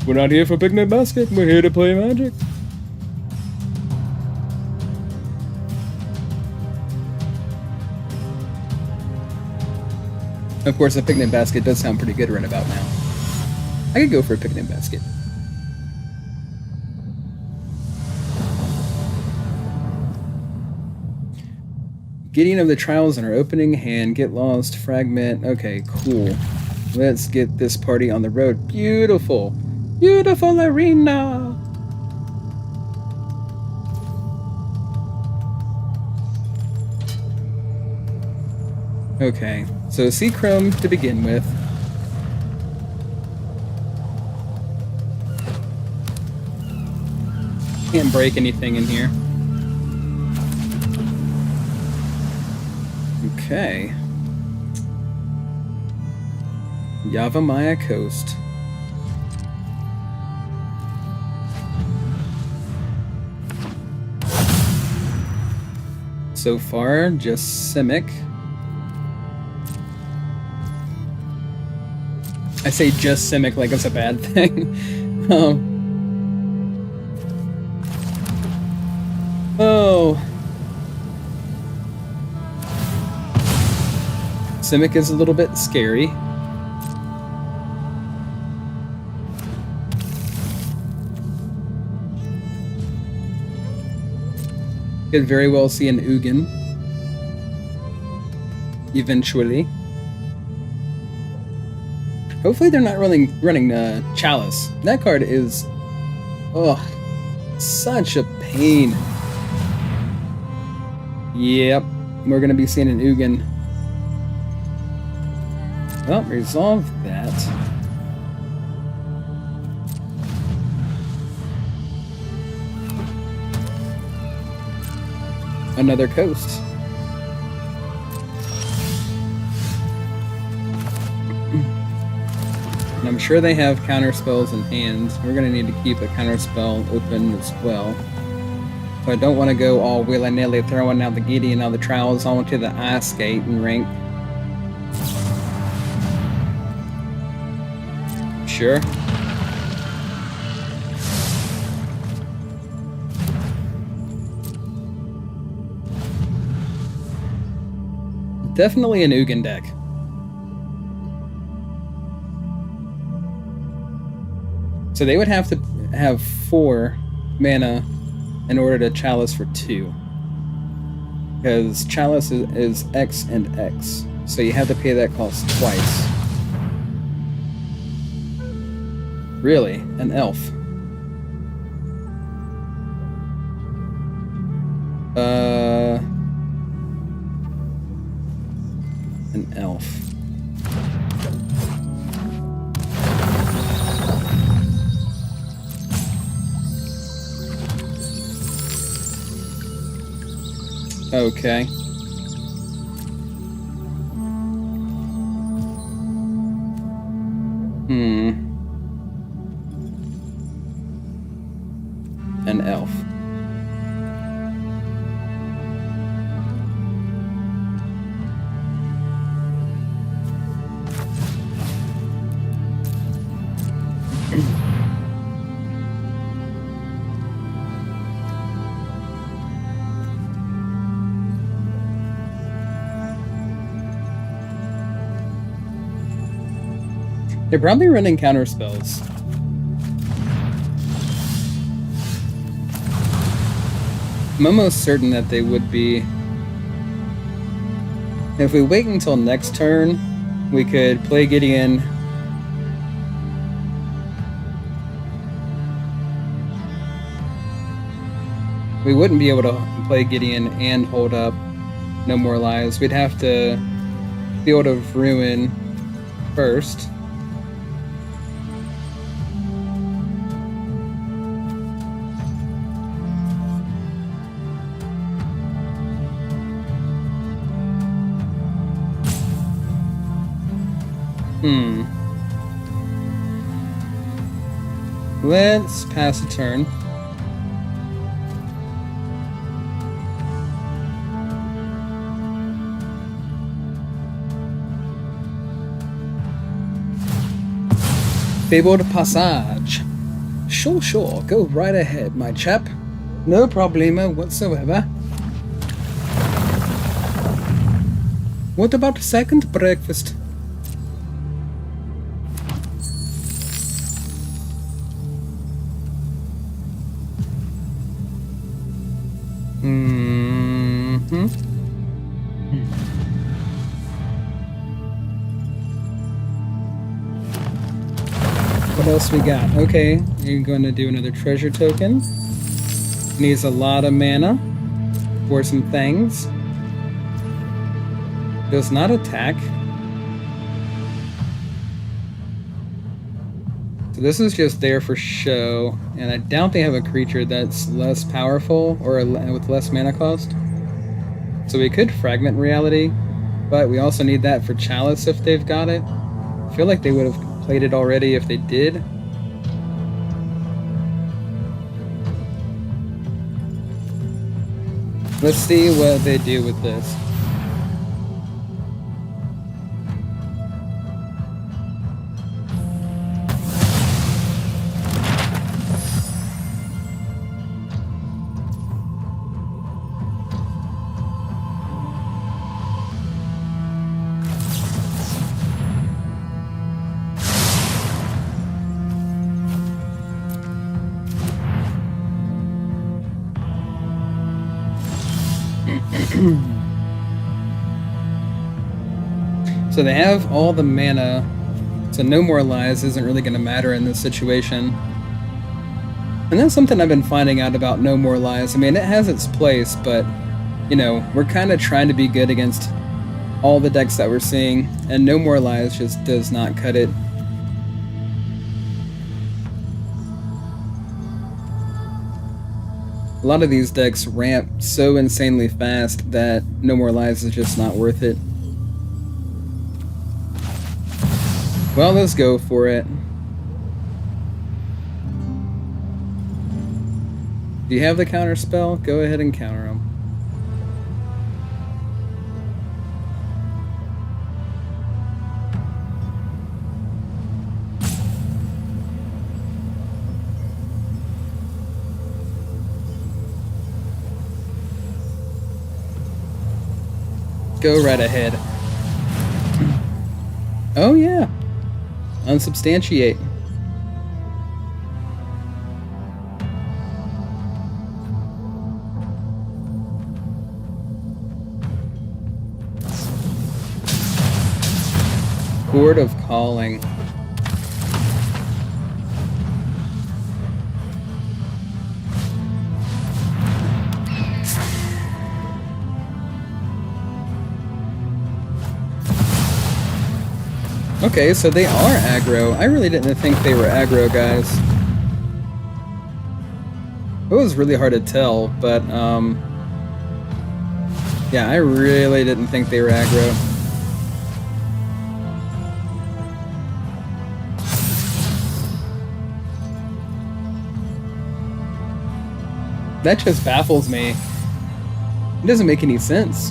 We're not here for picnic basket. We're here to play Magic. Of course, a picnic basket does sound pretty good right about now. I could go for a picnic basket. Gideon of the Trials in our opening hand. Get lost. Fragment. Okay, cool. Let's get this party on the road. Beautiful. Beautiful arena. Okay, so sea chrome to begin with. Can't break anything in here. Okay. Yavimaya Coast. So far, just Simic. I say just Simic like it's a bad thing. Oh. Simic is a little bit scary. Could very well see an Ugin. Eventually. Hopefully they're not running Chalice. That card is, such a pain. Yep, we're gonna be seeing an Ugin. Well, resolve that. Another coast. And I'm sure they have counter spells in hand. We're going to need to keep a counter spell open as well. So I don't want to go all willy-nilly throwing out the Gideon on the Trials onto the ice skating rink. Sure. Definitely an Ugin deck. So they would have to have 4 mana in order to chalice for 2. Because chalice is X and X. So you have to pay that cost twice. Really? An elf. An elf. Okay. An elf. They're probably running counter spells. I'm almost certain that they would be. If we wait until next turn, we could play Gideon. We wouldn't be able to play Gideon and hold up No More Lies. We'd have to Field of Ruin first. Let's pass a turn. Fabled Passage. Sure, go right ahead, my chap. No problemo whatsoever. What about second breakfast? What else we got? Okay, you're going to do another treasure token. Needs a lot of mana for some things. Does not attack. So this is just there for show, and I doubt they have a creature that's less powerful or with less mana cost. So we could fragment reality, but we also need that for Chalice if they've got it. I feel like they would have played it already if they did. Let's see what they do with this. So they have all the mana, so No More Lies isn't really going to matter in this situation. And that's something I've been finding out about No More Lies. I mean, it has its place, but, you know, we're kind of trying to be good against all the decks that we're seeing, and No More Lies just does not cut it. A lot of these decks ramp so insanely fast that No More Lies is just not worth it. Well, let's go for it. Do you have the counter spell? Go ahead and counter them. Go right ahead. Oh yeah. Unsubstantiate. Chord of Calling. Okay, so they are aggro. I really didn't think they were aggro, guys. It was really hard to tell, but, yeah, I really didn't think they were aggro. That just baffles me. It doesn't make any sense.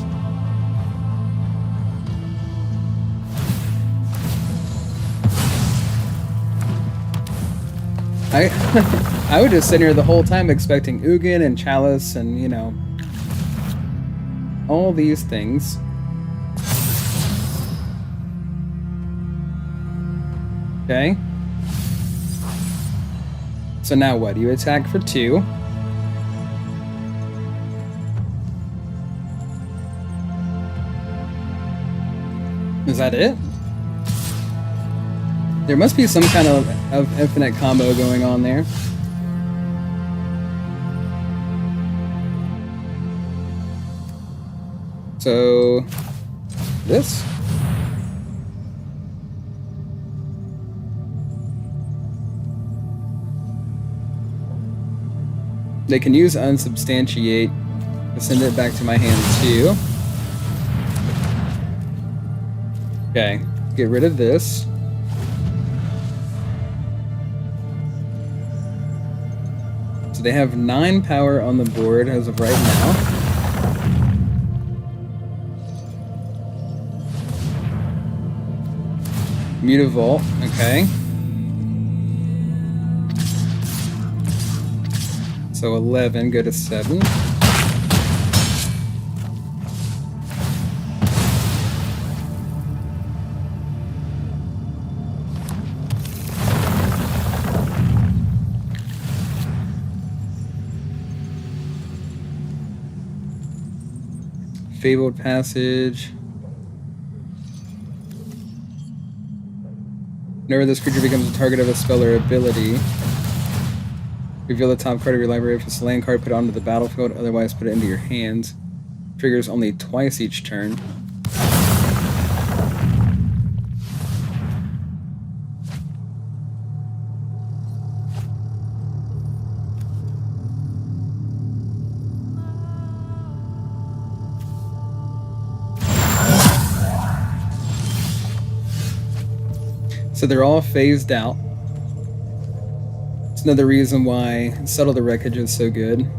I would just sit here the whole time expecting Ugin and Chalice and, you know, all these things. Okay. So now what? You attack for 2. Is that it? There must be some kind of infinite combo going on there. So, this? They can use Unsubstantiate to send it back to my hand too. Okay, get rid of this. So they have 9 power on the board as of right now. Mutavault, okay. So 11, go to 7. Fabled Passage. Whenever this creature becomes a target of a spell or ability, reveal the top card of your library. If it's a land card, put it onto the battlefield, otherwise put it into your hands. Triggers only twice each turn. So they're all phased out. It's another reason why Settle the Wreckage is so good.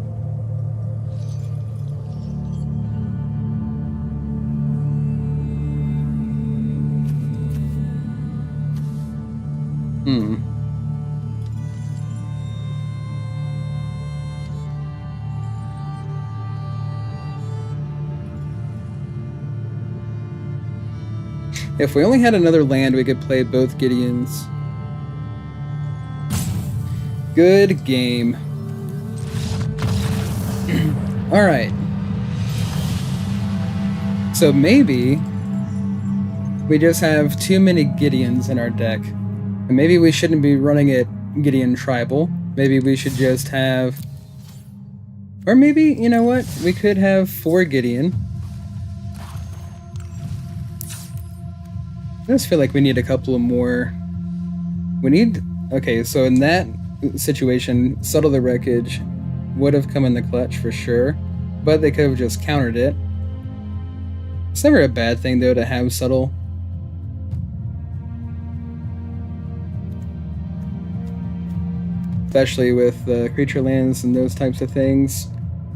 If we only had another land, we could play both Gideons. Good game. Alright. So maybe we just have too many Gideons in our deck. And maybe we shouldn't be running it Gideon Tribal. Maybe we should just have... Or maybe, you know what? We could have 4 Gideon. I just feel like we need a couple of more. We need... Okay, so in that situation, Settle the Wreckage would have come in the clutch for sure, but they could have just countered it. It's never a bad thing, though, to have Settle. Especially with creature lands and those types of things.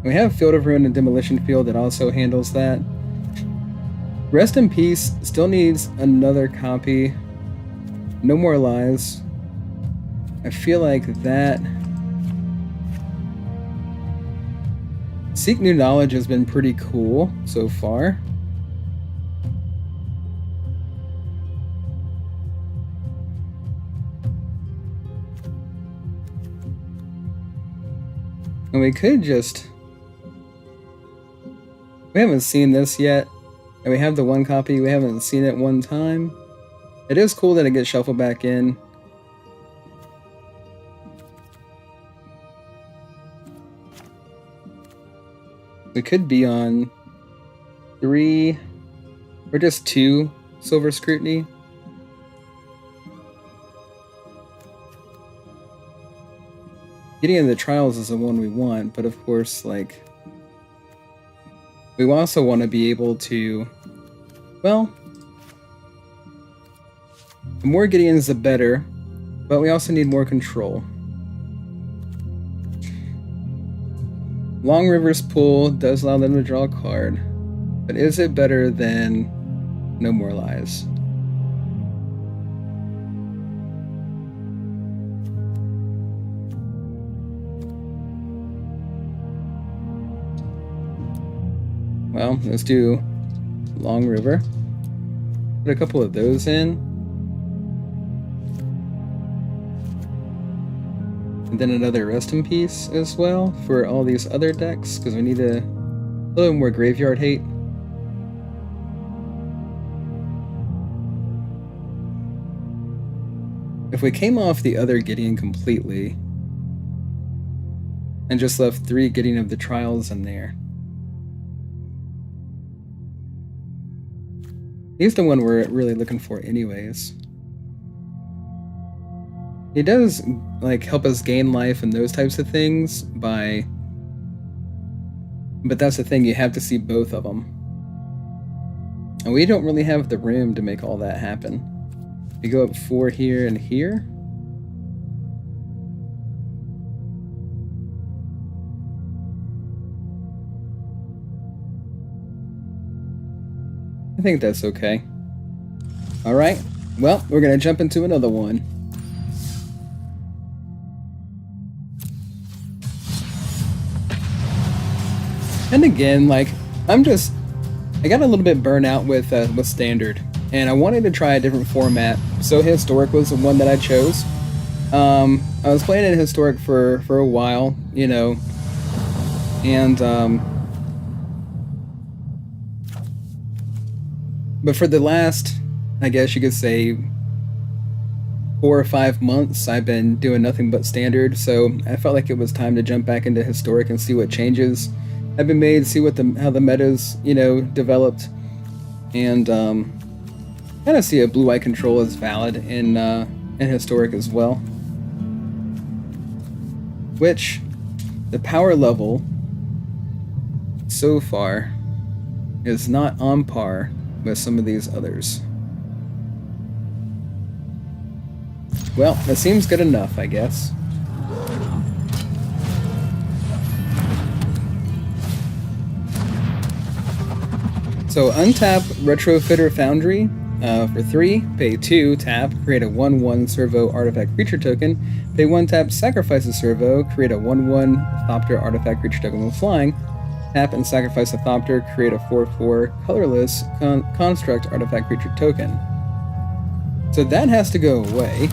We have Field of Ruin and Demolition Field that also handles that. Rest in Peace still needs another copy. No More Lies. I feel like that... Seek New Knowledge has been pretty cool so far. And we could just... We haven't seen this yet. And we have the one copy, we haven't seen it one time. It is cool that it gets shuffled back in. We could be on 3 or just 2 Silver Scrutiny. Gideon the Trials is the one we want, but of course, like, we also want to be able to, well, the more Gideons the better, but we also need more control. Long River's Pool does allow them to draw a card, but is it better than No More Lies? Well, let's do Long River. Put a couple of those in. And then another Rest in Peace as well for all these other decks, because we need a little more graveyard hate. If we came off the other Gideon completely and just left 3 Gideon of the Trials in there, he's the one we're really looking for anyways. He does, like, help us gain life and those types of things by... But that's the thing, you have to see both of them. And we don't really have the room to make all that happen. We go up 4 here and here. I think that's okay. Alright, well, we're gonna jump into another one. And again, like, I got a little bit burnt out with Standard, and I wanted to try a different format, so Historic was the one that I chose. I was playing in Historic for a while, you know, and, but for the last, I guess you could say, 4 or 5 months, I've been doing nothing but Standard, so I felt like it was time to jump back into Historic and see what changes have been made, see what how the meta's, you know, developed, and kind of see if blue-eye control is valid in Historic as well. Which, the power level so far is not on par with some of these others. Well, that seems good enough, I guess. So untap Retrofitter Foundry for 3, pay 2, tap, create a 1/1 Servo Artifact Creature Token, pay 1 tap, sacrifice a Servo, create a 1/1 Thopter Artifact Creature Token with flying, tap and sacrifice a Thopter, create a 4/4 colorless Construct Artifact Creature Token. So that has to go away.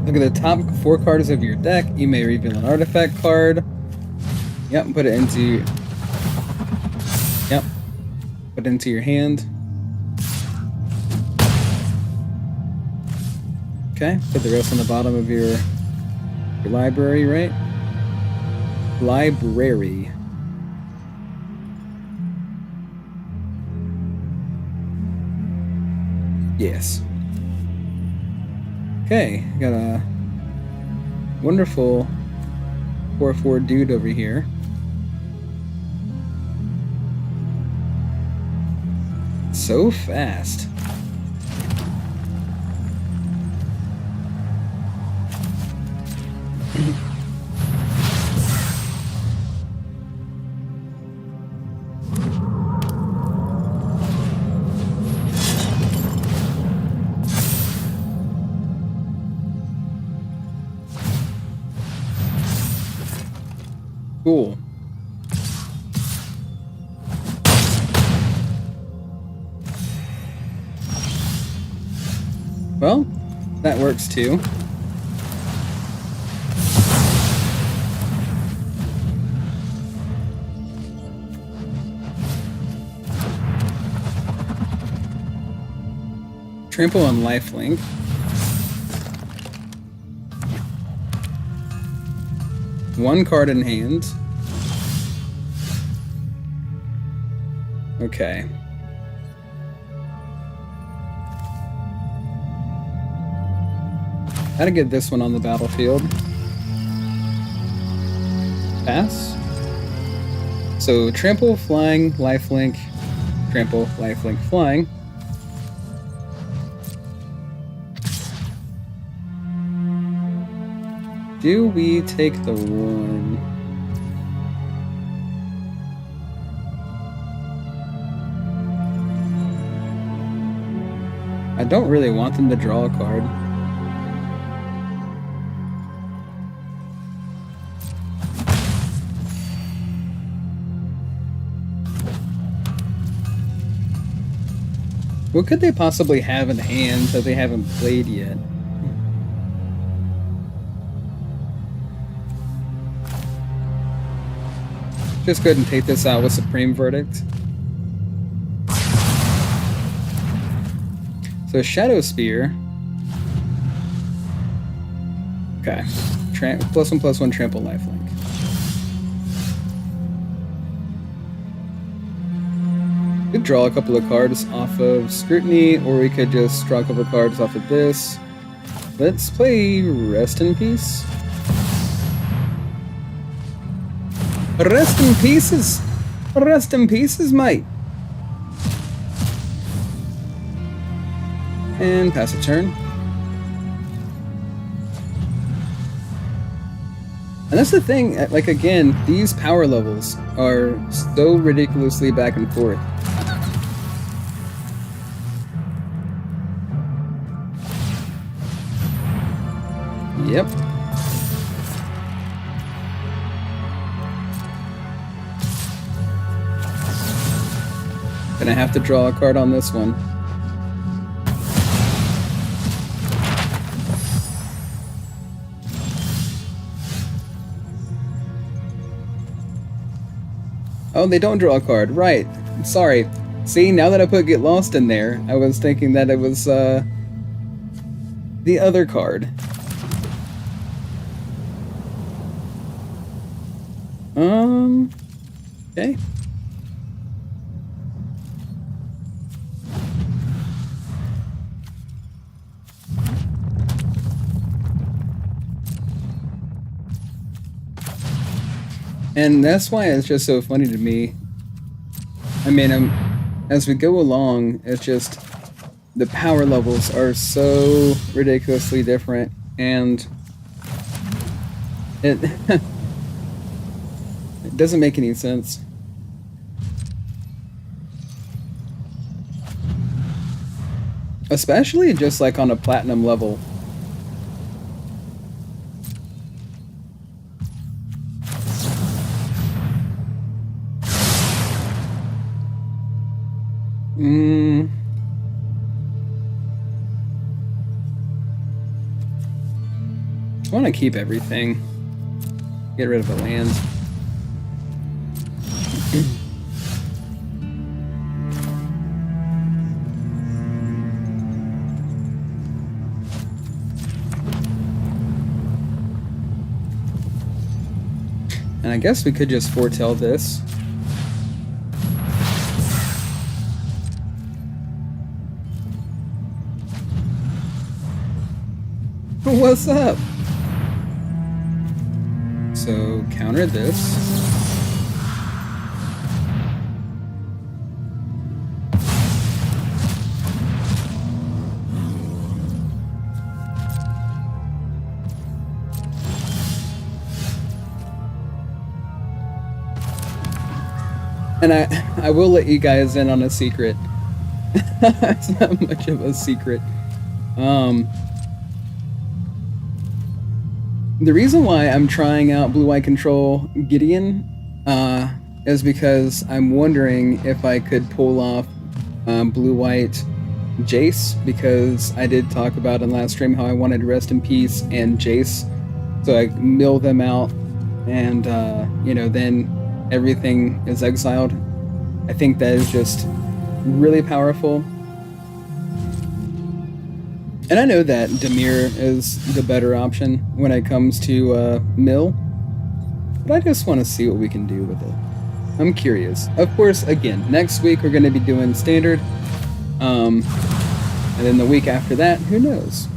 Look at the top 4 cards of your deck. You may reveal an artifact card. Yep, put it into... Yep. Put it into your hand. Okay, put the rest on the bottom of your library, right? Library. Yes. Okay, got a wonderful 4/4 dude over here. So fast. Cool. Well, that works too. Trample on lifelink. One card in hand. Okay. Gotta get this one on the battlefield. Pass. So trample, flying, lifelink, trample, lifelink, flying. Do we take the one? I don't really want them to draw a card. What could they possibly have in hand that they haven't played yet? Just go ahead and take this out with Supreme Verdict. So Shadow Spear. Okay. +1/+1 trample lifelink. Could draw a couple of cards off of Scrutiny, or we could just draw a couple of cards off of this. Let's play Rest in Peace. Rest in pieces! Rest in pieces, mate! And pass a turn. And that's the thing, like again, these power levels are so ridiculously back and forth. Yep. Gonna have to draw a card on this one. Oh, they don't draw a card. Right. Sorry. See, now that I put Get Lost in there, I was thinking that it was, the other card. Okay. And that's why it's just so funny to me. I mean, as we go along, it's just the power levels are so ridiculously different, and it it doesn't make any sense. Especially just like on a platinum level. I want to keep everything. Get rid of the land. And I guess we could just foretell this. What's up? So counter this. And I will let you guys in on a secret. It's not much of a secret. The reason why I'm trying out blue-white control Gideon is because I'm wondering if I could pull off blue-white Jace, because I did talk about in last stream how I wanted Rest in Peace and Jace, so I mill them out, and you know, then everything is exiled. I think that is just really powerful. And I know that Dimir is the better option when it comes to mill, but I just want to see what we can do with it. I'm curious. Of course, again, next week we're going to be doing standard, and then the week after that, who knows?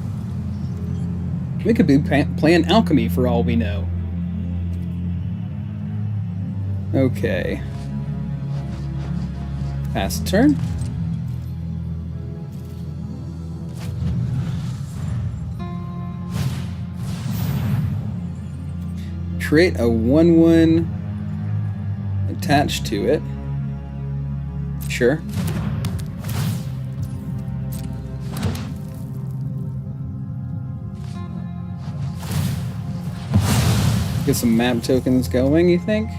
We could be playing alchemy for all we know. Okay. Pass turn. Create a 1/1 attached to it. Sure. Get some map tokens going, you think?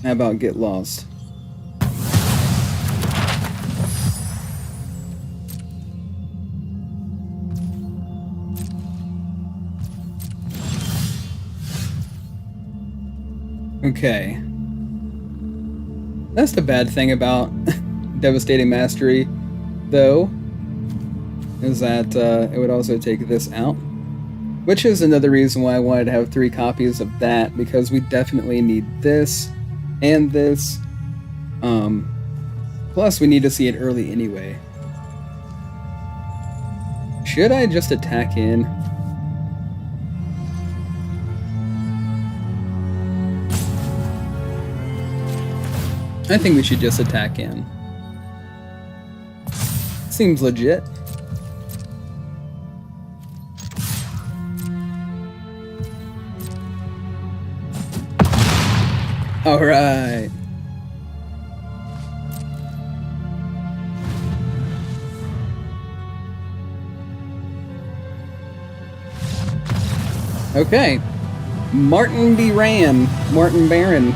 How about get lost? Okay. That's the bad thing about Devastating Mastery, though, is that it would also take this out. Which is another reason why I wanted to have 3 copies of that, because we definitely need this and this. Plus, we need to see it early anyway. Should I just attack in? I think we should just attack in. Seems legit. Alright. Okay. Martin B. Ran. Martin Baron.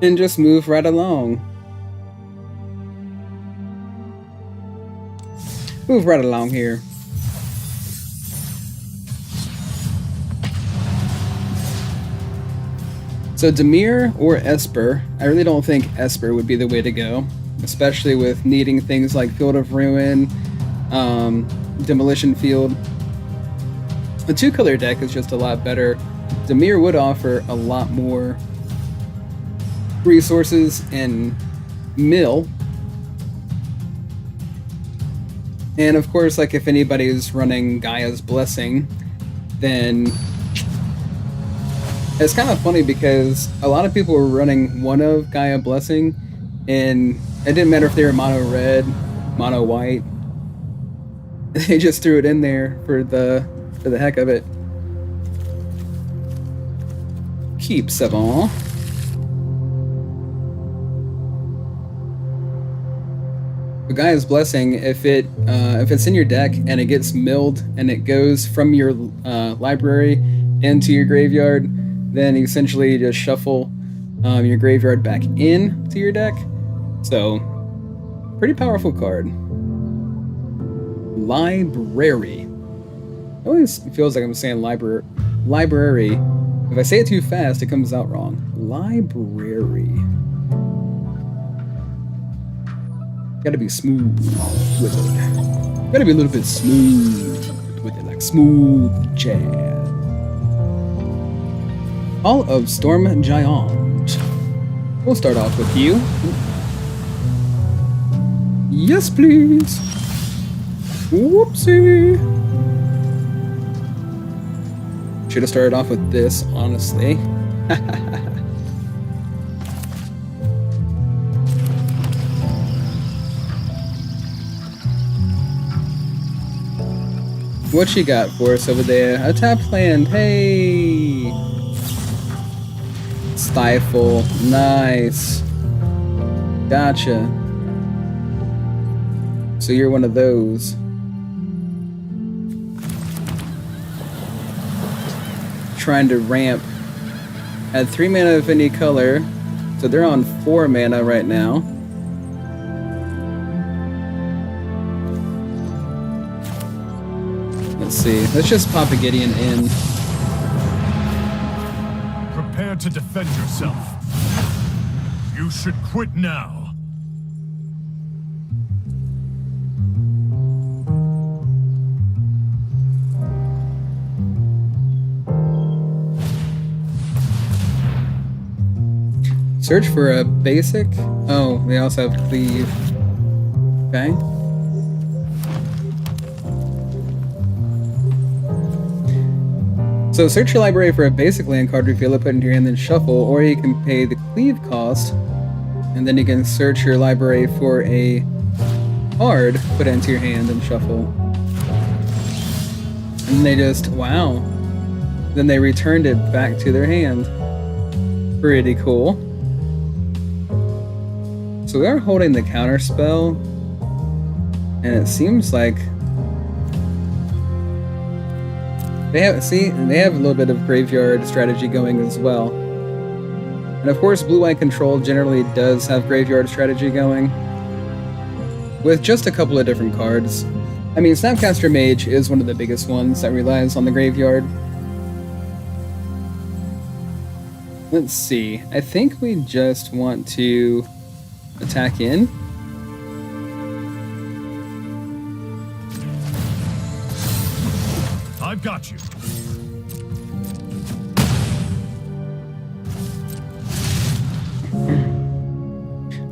And just move right along. Move right along here. So Dimir or Esper, I really don't think Esper would be the way to go, especially with needing things like Field of Ruin, Demolition Field. The 2-color deck is just a lot better. Dimir would offer a lot more resources and mill. And of course, like, if anybody is running Gaia's Blessing, then it's kind of funny because a lot of people were running one of Gaia Blessing, and it didn't matter if they were mono red, mono white. They just threw it in there for the heck of it. Keep Savant. Gaia's Blessing, if it's in your deck and it gets milled and it goes from your library into your graveyard, then you essentially just shuffle your graveyard back in to your deck. So, pretty powerful card. Library. It always feels like I'm saying library. If I say it too fast, it comes out wrong. Library. Gotta be smooth with it. Gotta be a little bit smooth with it, like smooth jazz. Hall of Storm Giant. We'll start off with you. Yes, please. Whoopsie. Should have started off with this, honestly. What you got for us over there? A tapped land, hey! Stifle. Nice. Gotcha. So you're one of those. Trying to ramp. At 3 mana of any color. So they're on 4 mana right now. Let's see. Let's just pop a Gideon in. Prepare to defend yourself. You should quit now. Search for a basic. Oh, they also have cleave. Okay. So search your library for a basic land card, reveal it, put it into your hand, then shuffle, or you can pay the cleave cost, and then you can search your library for a card, put it into your hand, and shuffle. And they just, wow. Then they returned it back to their hand. Pretty cool. So we are holding the counter spell, and it seems like they have a little bit of graveyard strategy going as well. And of course, blue-white control generally does have graveyard strategy going, with just a couple of different cards. I mean, Snapcaster Mage is one of the biggest ones that relies on the graveyard. Let's see. I think we just want to attack in. I've got you.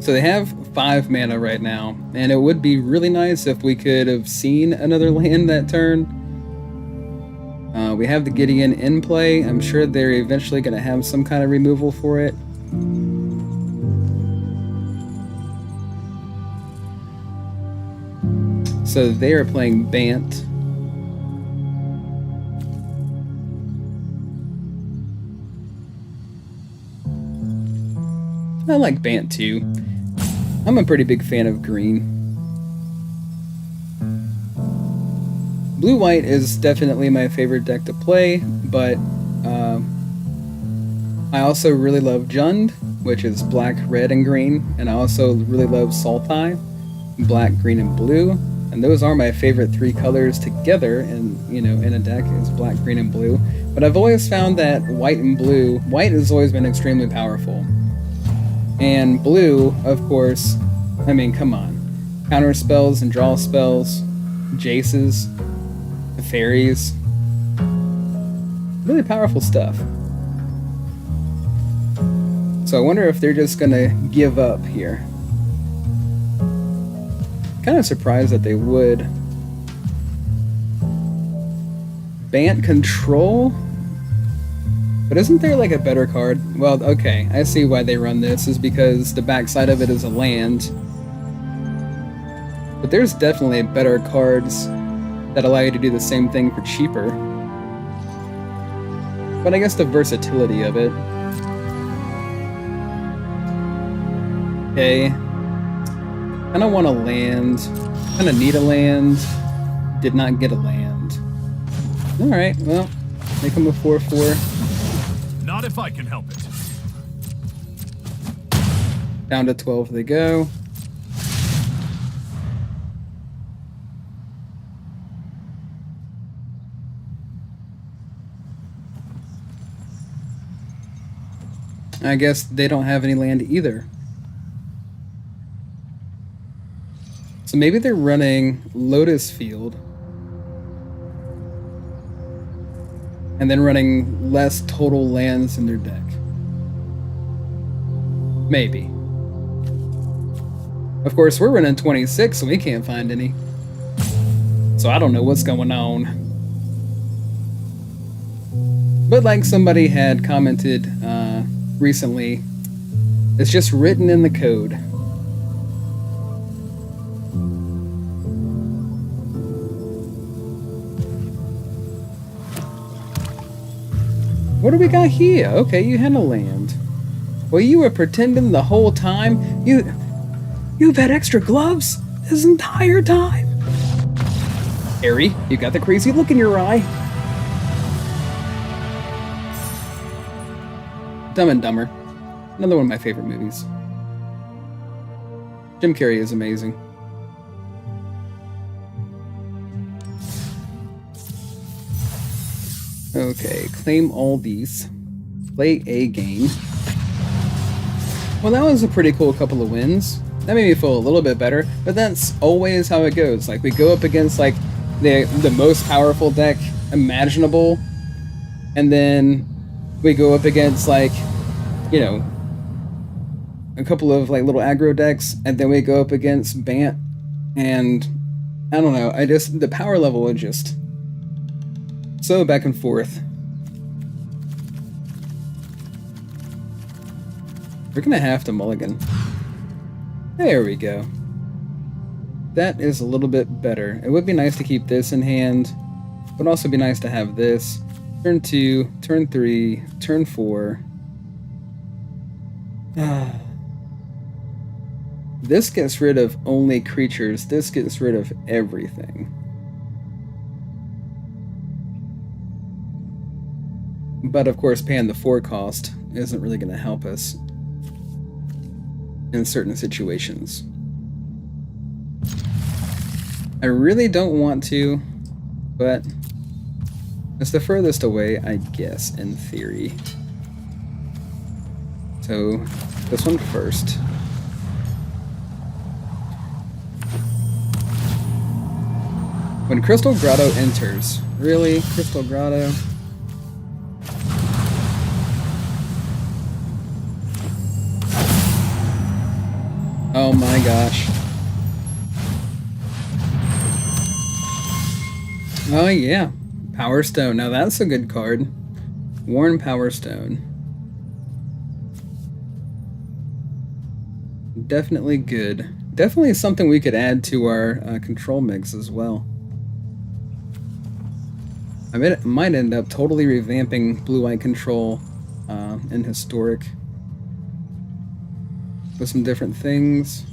So they have 5 mana right now, and it would be really nice if we could have seen another land that turn. We have the Gideon in play. I'm sure they're eventually going to have some kind of removal for it. So they are playing Bant. I like Bant too. I'm a pretty big fan of green. Blue-white is definitely my favorite deck to play, but I also really love Jund, which is black, red, and green, and I also really love Sultai, black, green, and blue, and those are my favorite 3 colors together, and in a deck is black, green, and blue. But I've always found that white and blue, white has always been extremely powerful, and blue, of course, I mean, come on, counter spells and draw spells, Jaces, fairies, really powerful stuff. So I wonder if they're just gonna give up here. Kind of surprised that they would. Bant control? But isn't there like a better card? Well, okay, I see why they run this, is because the backside of it is a land. But there's definitely better cards that allow you to do the same thing for cheaper. But I guess the versatility of it. Okay. Kinda want a land. Kinda need a land. Did not get a land. Alright, well, make them a 4/4. Not if I can help it. Down to 12 they go. I guess they don't have any land either. So maybe they're running Lotus Field. And then running less total lands in their deck. Maybe. Of course, we're running 26, so we can't find any. So I don't know what's going on. But like somebody had commented recently, it's just written in the code. What do we got here? Okay, you had a land. Well, you were pretending the whole time? You've had extra gloves this entire time? Harry, you got the crazy look in your eye. Dumb and Dumber. Another one of my favorite movies. Jim Carrey is amazing. Okay, claim all these. Play a game. Well, that was a pretty cool couple of wins. That made me feel a little bit better, but that's always how it goes. Like, we go up against, like, the most powerful deck imaginable, and then we go up against, like, you know, a couple of, like, little aggro decks, and then we go up against Bant, and I don't know, the power level is just so back and forth. We're gonna have to mulligan. There we go. That is a little bit better. It would be nice to keep this in hand. It would also be nice to have this. Turn 2, turn 3, turn 4. This gets rid of only creatures. This gets rid of everything. But of course, paying the 4 cost isn't really going to help us in certain situations. I really don't want to, but it's the furthest away, I guess, in theory. So, this one first. When Crystal Grotto enters. Really? Crystal Grotto? Oh my gosh. Oh yeah. Power Stone. Now that's a good card. Worn Power Stone. Definitely good. Definitely something we could add to our control mix as well. I mean, it might end up totally revamping blue-white control in Historic. With some different things.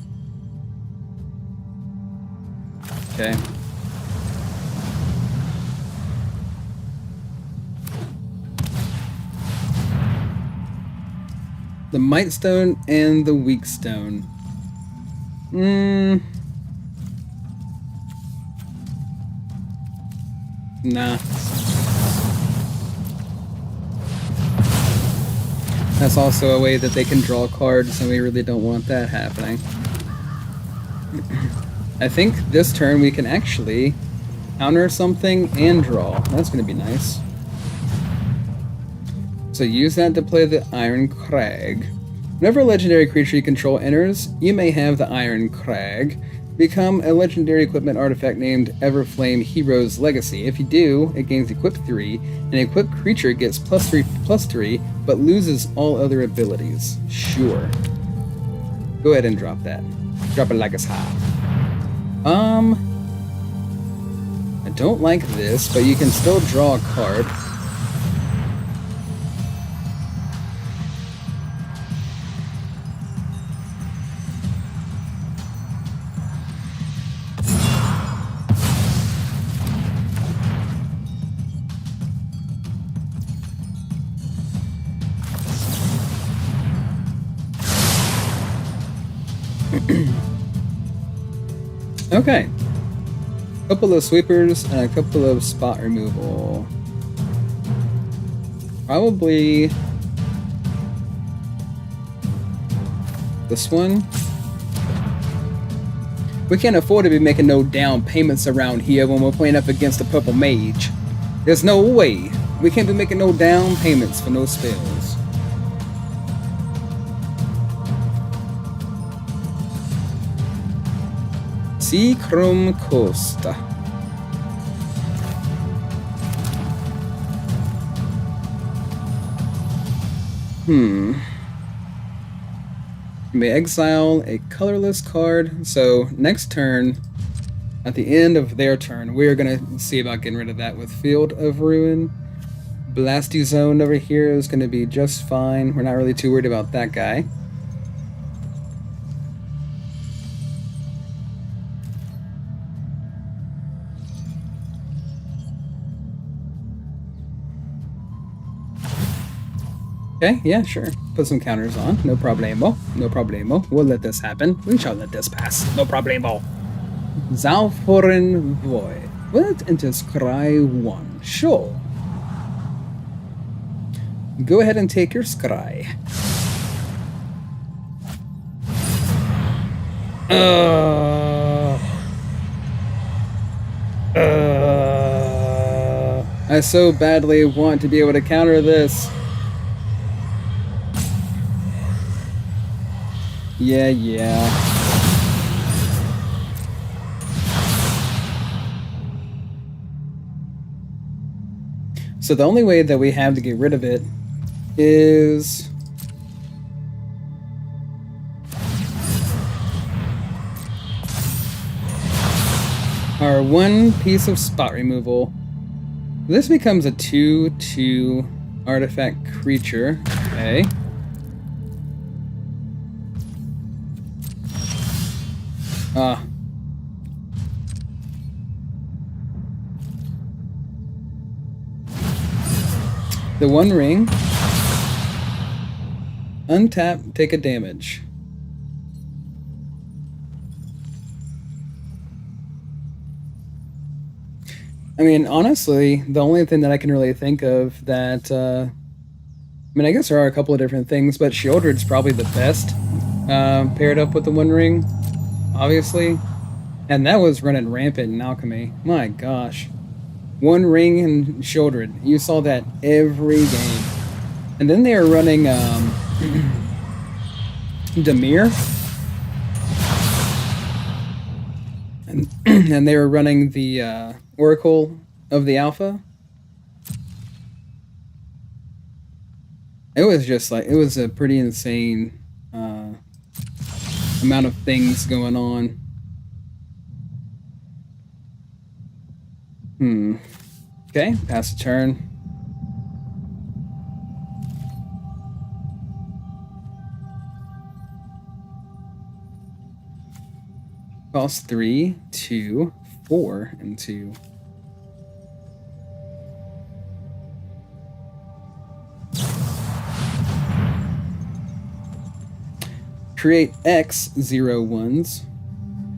Okay. The Might Stone and the Weak Stone. Nah. That's also a way that they can draw cards, and we really don't want that happening. I think this turn we can actually counter something and draw. That's going to be nice. So use that to play the Iron Crag. Whenever a legendary creature you control enters, you may have the Iron Crag become a legendary equipment artifact named Everflame Hero's Legacy. If you do, it gains Equip 3, and an equipped creature gets +3/+3, but loses all other abilities. Sure. Go ahead and drop that. Drop it like it's hot. I don't like this, but you can still draw a card. Okay. A couple of sweepers and a couple of spot removal. Probably this one. We can't afford to be making no down payments around here when we're playing up against a purple mage. There's no way. We can't be making no down payments for no spells. Seacrum Costa. You may exile a colorless card. So next turn, at the end of their turn, we're gonna see about getting rid of that with Field of Ruin. Blasty Zone over here is going to be just fine. We're not really too worried about that guy. Okay, yeah, sure. Put some counters on. No problemo. No problemo. We'll let this happen. We shall let this pass. No problemo. Zalforin Void. What into Scry 1? Sure. Go ahead and take your Scry. I so badly want to be able to counter this. Yeah. So the only way that we have to get rid of it is our one piece of spot removal. This becomes a 2/2 artifact creature. Okay. The One Ring. Untap, take a damage. I mean, honestly, the only thing that I can really think of that, I mean, I guess there are a couple of different things, but Shieldred's probably the best paired up with the One Ring, obviously. And that was running rampant in Alchemy. My gosh. One Ring and Shieldred. You saw that every game. And then they were running Demir. And they were running the Oracle of the Alpha. It was just like, it was a pretty insane amount of things going on. Okay, pass the turn. Cost 3, 2, 4, and 2. Create X 0 ones.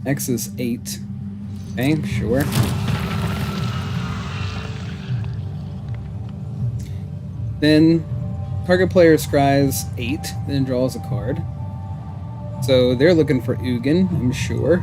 X is 8. Okay, sure. Then target player scries 8, then draws a card. So they're looking for Ugin, I'm sure.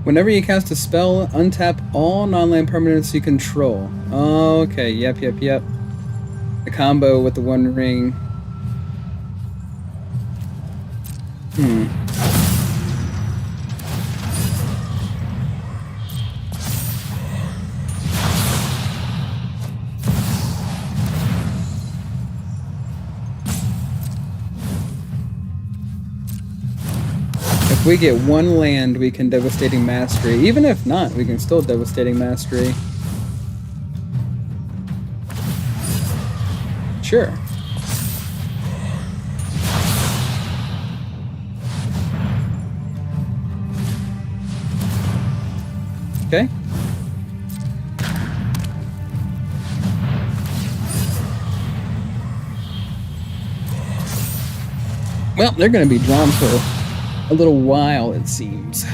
Whenever you cast a spell, untap all non-land permanents you control. Oh, okay, yep. The combo with the One Ring. If we get one land, we can Devastating Mastery. Even if not, we can still Devastating Mastery. Sure. Okay. Well, they're going to be drawn for a little while, it seems.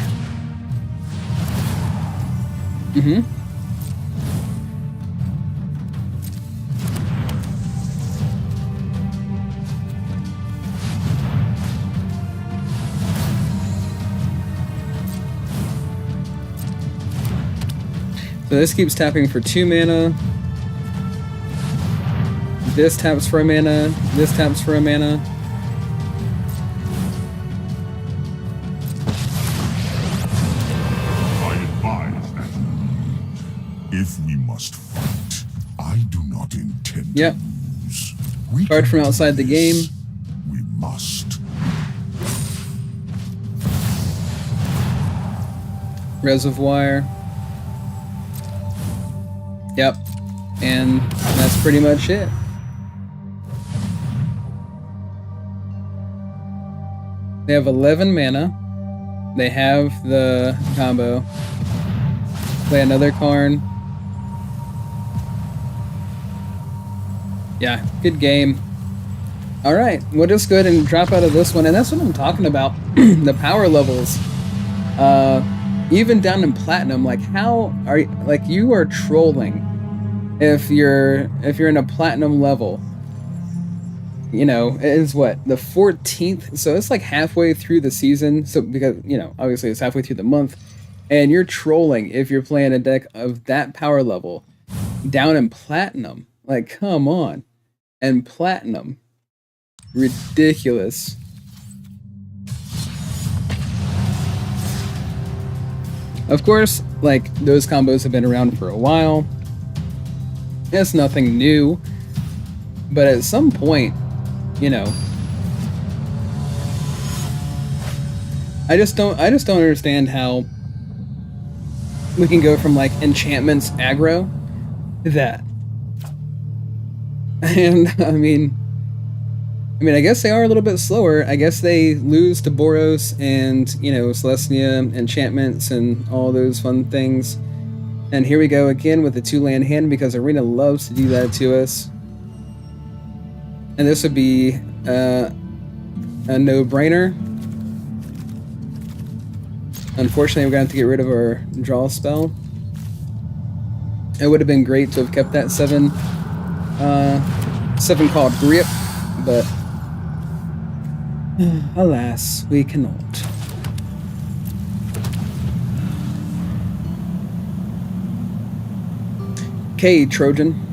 So this keeps tapping for 2 mana. This taps for a mana. This taps for a mana. I advise that. If we must fight, I do not intend Yep. to lose. We Card can from do outside the game. this. We must. Reservoir. Yep. And that's pretty much it. They have 11 mana. They have the combo. Play another Karn. Yeah, good game. Alright, we'll just go ahead and drop out of this one. And that's what I'm talking about. The power levels. Even down in platinum, like how are you, like you are trolling if you're in a platinum level. You know, it is what, the 14th, so it's like halfway through the season, so because, you know, obviously it's halfway through the month, and you're trolling if you're playing a deck of that power level down in platinum. Like, come on. And platinum. Ridiculous. Of course, like, those combos have been around for a while. It's nothing new. But at some point, you know, I just don't understand how we can go from like enchantments aggro to that. And I mean I guess they are a little bit slower. I guess they lose to Boros and, you know, Celestia enchantments and all those fun things. And here we go again with the 2-land hand because Arena loves to do that to us. And this would be a no-brainer. Unfortunately, we're going to have to get rid of our draw spell. It would have been great to have kept that 7 called Grip, but alas, we cannot. Okay, Trojan.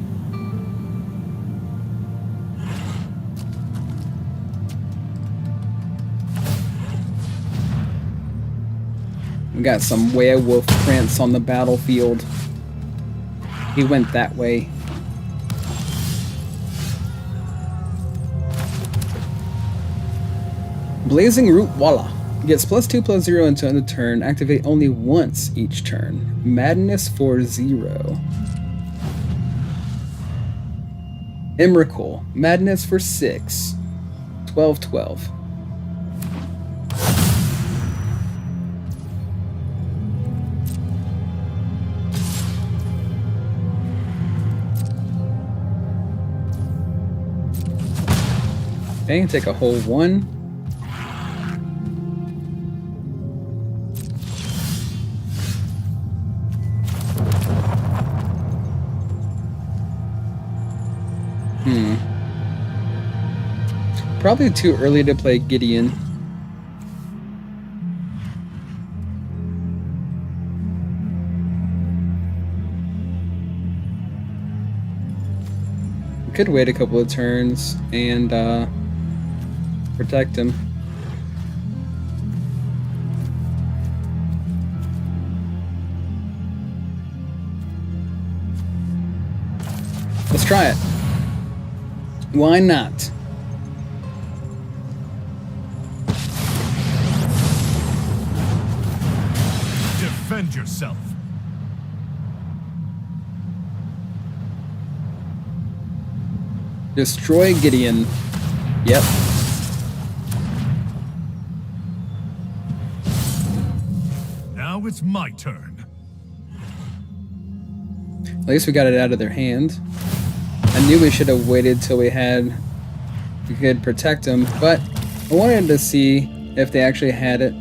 We got some werewolf prince on the battlefield. He went that way. Blazing Root Walla. Gets +2/+0 until end of turn. Activate only once each turn. Madness for 0. Emrakul. Madness for 6. 12/12. Okay, take a whole 1. Probably too early to play Gideon. Could wait a couple of turns and protect him. Let's try it. Why not? Defend yourself. Destroy Gideon. Yep. Now it's my turn. At least we got it out of their hand. I knew we should have waited till we could protect them, but I wanted to see if they actually had it.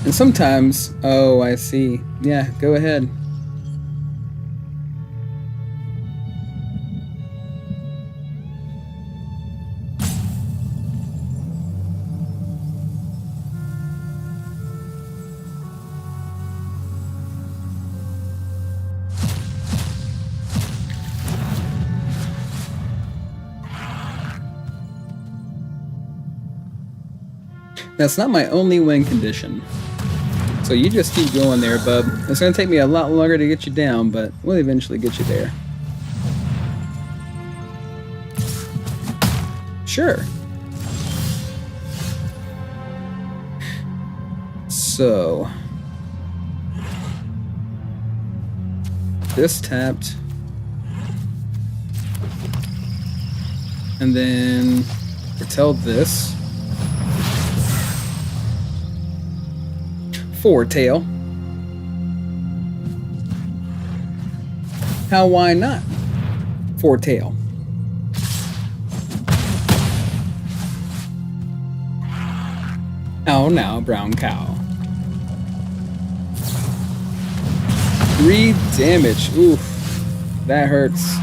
And sometimes, oh, I see. Yeah, go ahead. That's not my only win condition. So you just keep going there, bub. It's going to take me a lot longer to get you down, but we'll eventually get you there. Sure. So... this tapped. And then foretell this. Foretell. How, why not? Foretell. Oh, now, brown cow. 3 damage. Oof. That hurts.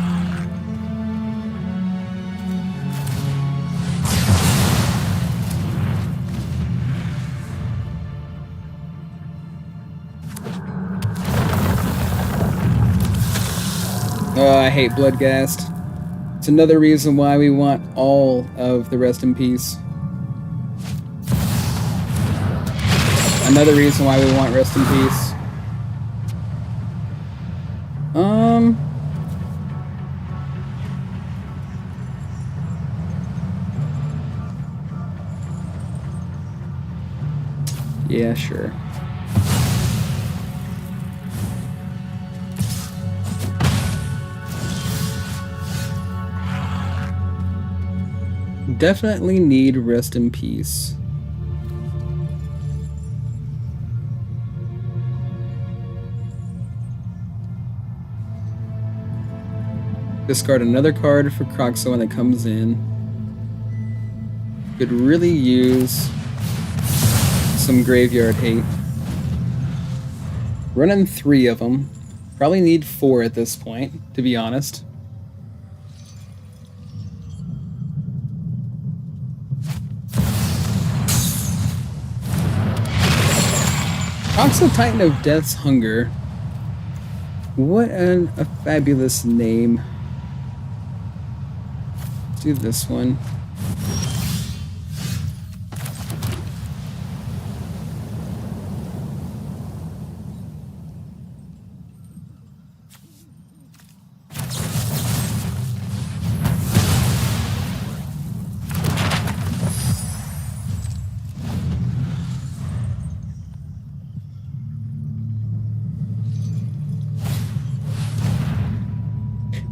Oh, I hate Bloodghast. It's another reason why we want all of the Rest in Peace. Another reason why we want Rest in Peace. Yeah, sure. Definitely need Rest in Peace. Discard another card for Croxo when it comes in. Could really use some graveyard hate. Running 3 of them. Probably need 4 at this point, to be honest. Croxo Titan of Death's Hunger. What a fabulous name. Let's do this one.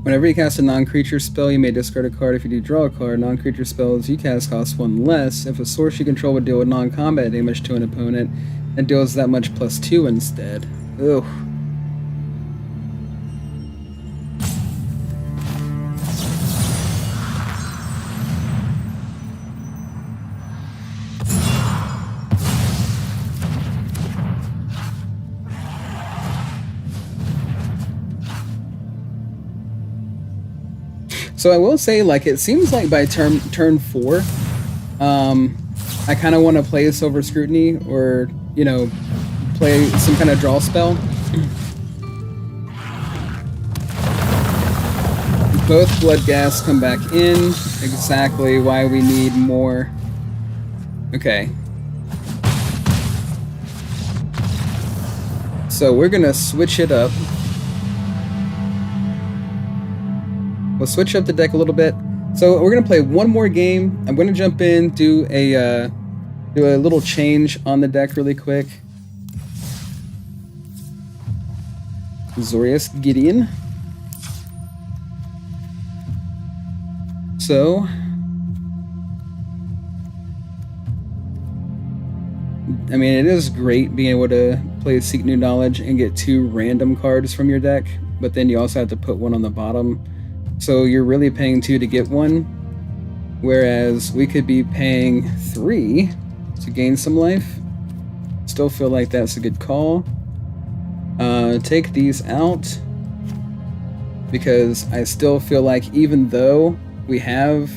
Whenever you cast a non-creature spell, you may discard a card. If you do draw a card, non-creature spells you cast cost 1 less. If a source you control would deal with non-combat damage to an opponent, it deals that much plus 2 instead. Ugh. So I will say, like, it seems like by turn 4, I kind of want to play Silver Scrutiny or, you know, play some kind of draw spell. Both Bloodghast come back in. Exactly why we need more. Okay. So we're gonna switch it up. We'll switch up the deck a little bit. So we're gonna play one more game. I'm gonna jump in, do a little change on the deck really quick. Azorius Gideon. So I mean, it is great being able to play Seek New Knowledge and get 2 random cards from your deck, but then you also have to put 1 on the bottom. So you're really paying 2 to get 1, whereas we could be paying 3 to gain some life. Still feel like that's a good call. Take these out, because I still feel like even though we have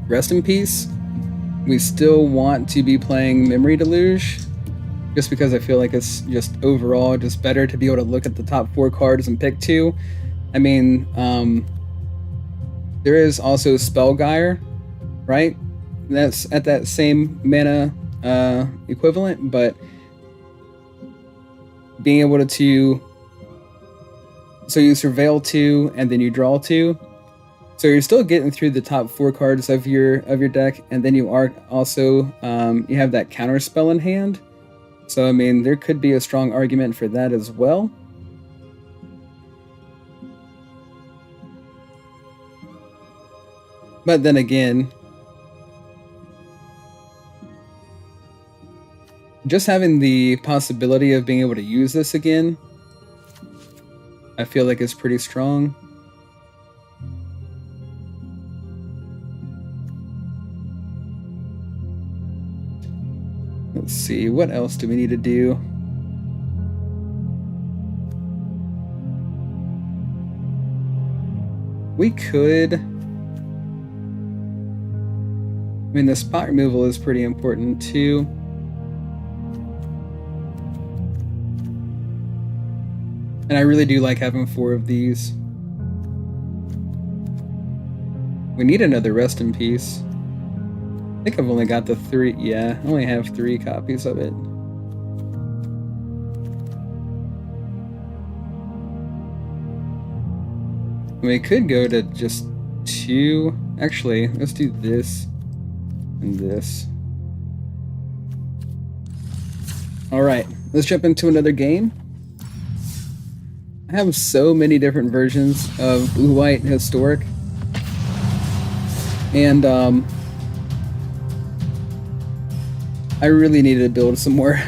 Rest in Peace, we still want to be playing Memory Deluge, just because I feel like it's just overall just better to be able to look at the top 4 cards and pick 2. I mean, there is also Spellgyre, right? that's at that same mana equivalent, but being able to so you surveil 2 and then you draw 2. So you're still getting through the top 4 cards of your deck, and then you are also you have that counter spell in hand. So I mean, there could be a strong argument for that as well. But then again, just having the possibility of being able to use this again, I feel like is pretty strong. Let's see, what else do we need to do? We could... I mean, the spot removal is pretty important too. And I really do like having 4 of these. We need another Rest in Peace. I think I've only got the 3. Yeah, I only have 3 copies of it. We could go to just 2. Actually, let's do this and this. Alright, let's jump into another game. I have so many different versions of Blue-White Historic. And I really needed to build some more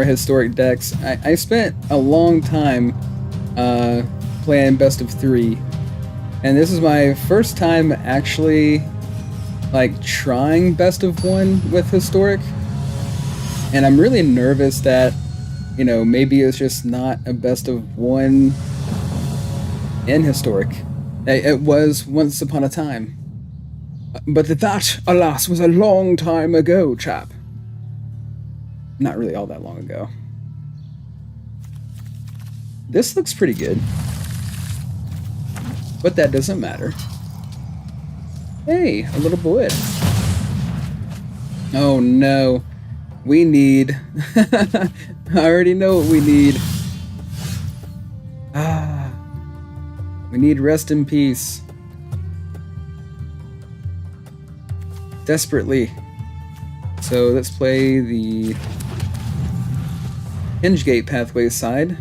historic decks. I spent a long time playing best of 3. And this is my first time actually like trying best of 1 with historic, and I'm really nervous that, you know, maybe it's just not a best of 1 in historic. It was once upon a time, but that, alas, was a long time ago, chap. Not really all that long ago. This looks pretty good, but that doesn't matter. Hey, a little bullet. Oh no. We need... I already know what we need. We need Rest in Peace. Desperately. So let's play the Hingegate Pathway side.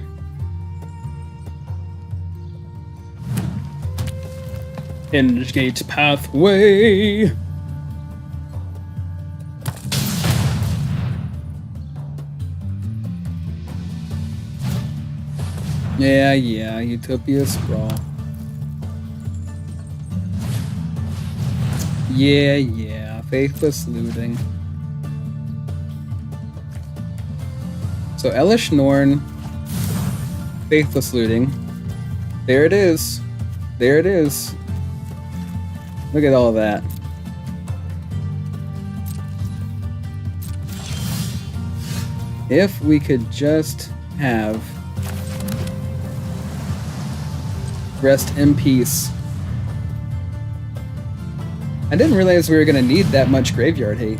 Hingegate Pathway. Yeah, Utopia Sprawl. Yeah, Faithless Looting. So Elish Norn, Faithless Looting. There it is. There it is. Look at all that. If we could just have Rest in Peace. I didn't realize we were going to need that much graveyard hate.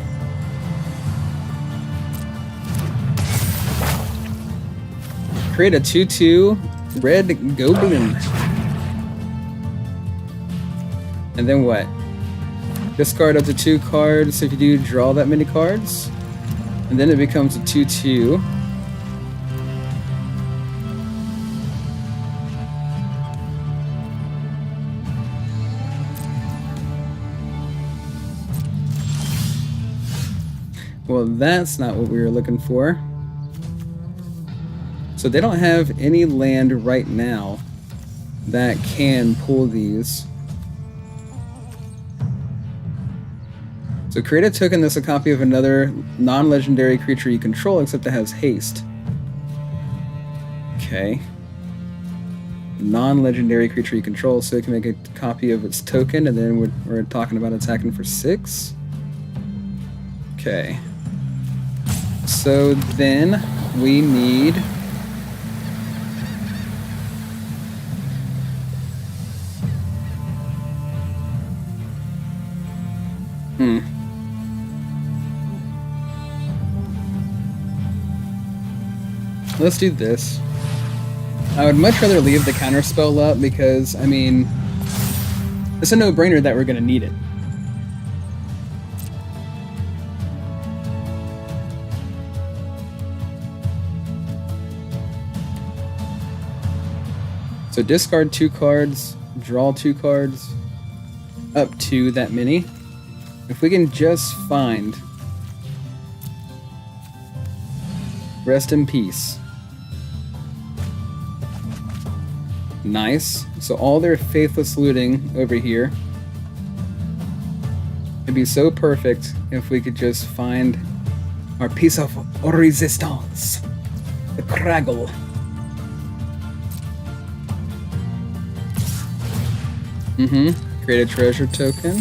Create a 2/2 red goblin. And then what? Discard up to 2 cards if you do draw that many cards. And then it becomes a 2/2. Well, that's not what we were looking for. So they don't have any land right now that can pull these. So create a token that's a copy of another non-legendary creature you control, except it has haste. Okay. Non-legendary creature you control, so you can make a copy of its token, and then we're talking about attacking for 6. Okay. So then we need... let's do this. I would much rather leave the counterspell up because, I mean, it's a no-brainer that we're going to need it. So discard 2 cards, draw 2 cards, up to that many. If we can just find Rest in Peace. Nice. So all their faithless looting over here. It'd be so perfect if we could just find our piece of resistance. The Craggle. Create a treasure token.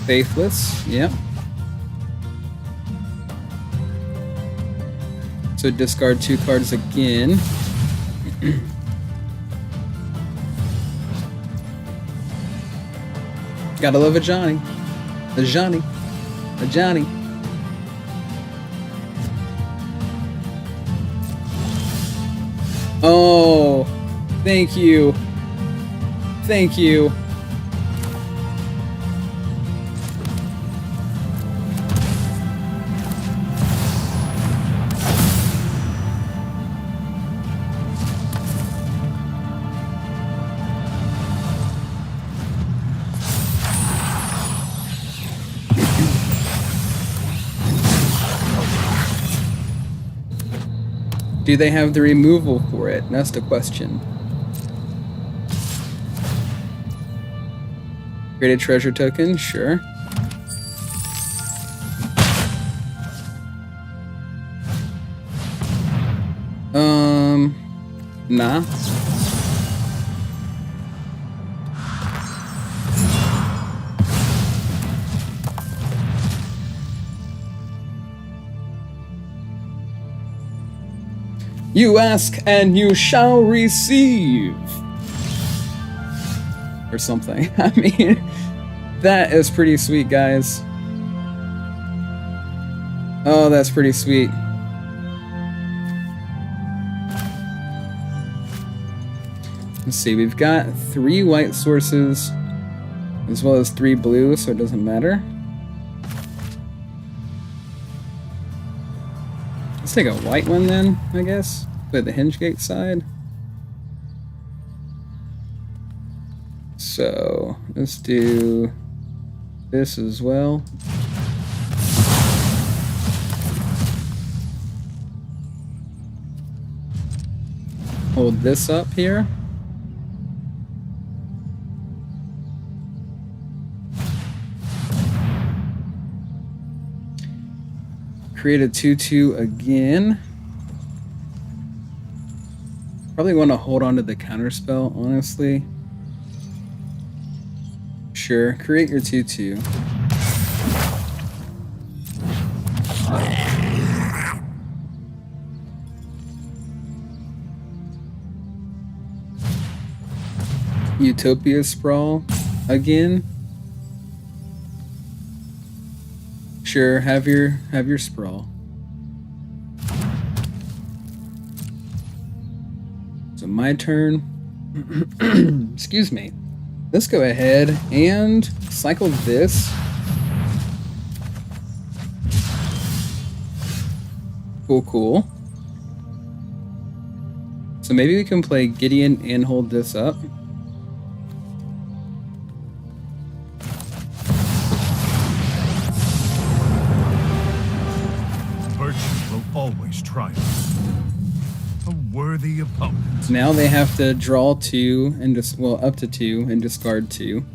Faithless, yep. So discard 2 cards again. Gotta love a Johnny. A Johnny. A Johnny. Oh, thank you. Thank you. Do they have the removal for it? That's the question. Create a treasure token? Sure. Nah. You ask and you shall receive. Or something. I mean, that is pretty sweet, guys. Oh, that's pretty sweet. Let's see, we've got 3 white sources as well as 3 blue, so it doesn't matter. Let's take a white one then, I guess. Play the hinge gate side. So let's do this as well. Hold this up here. Create a 2/2 again. Probably want to hold on to the counterspell, honestly. Sure, create your 2/2. Utopia Sprawl again. Sure, have your sprawl. So my turn. Excuse me. Let's go ahead and cycle this. Cool. So maybe we can play Gideon and hold this up. Always triumph. A worthy opponent. Now they have to draw 2 and just up to 2 and discard 2.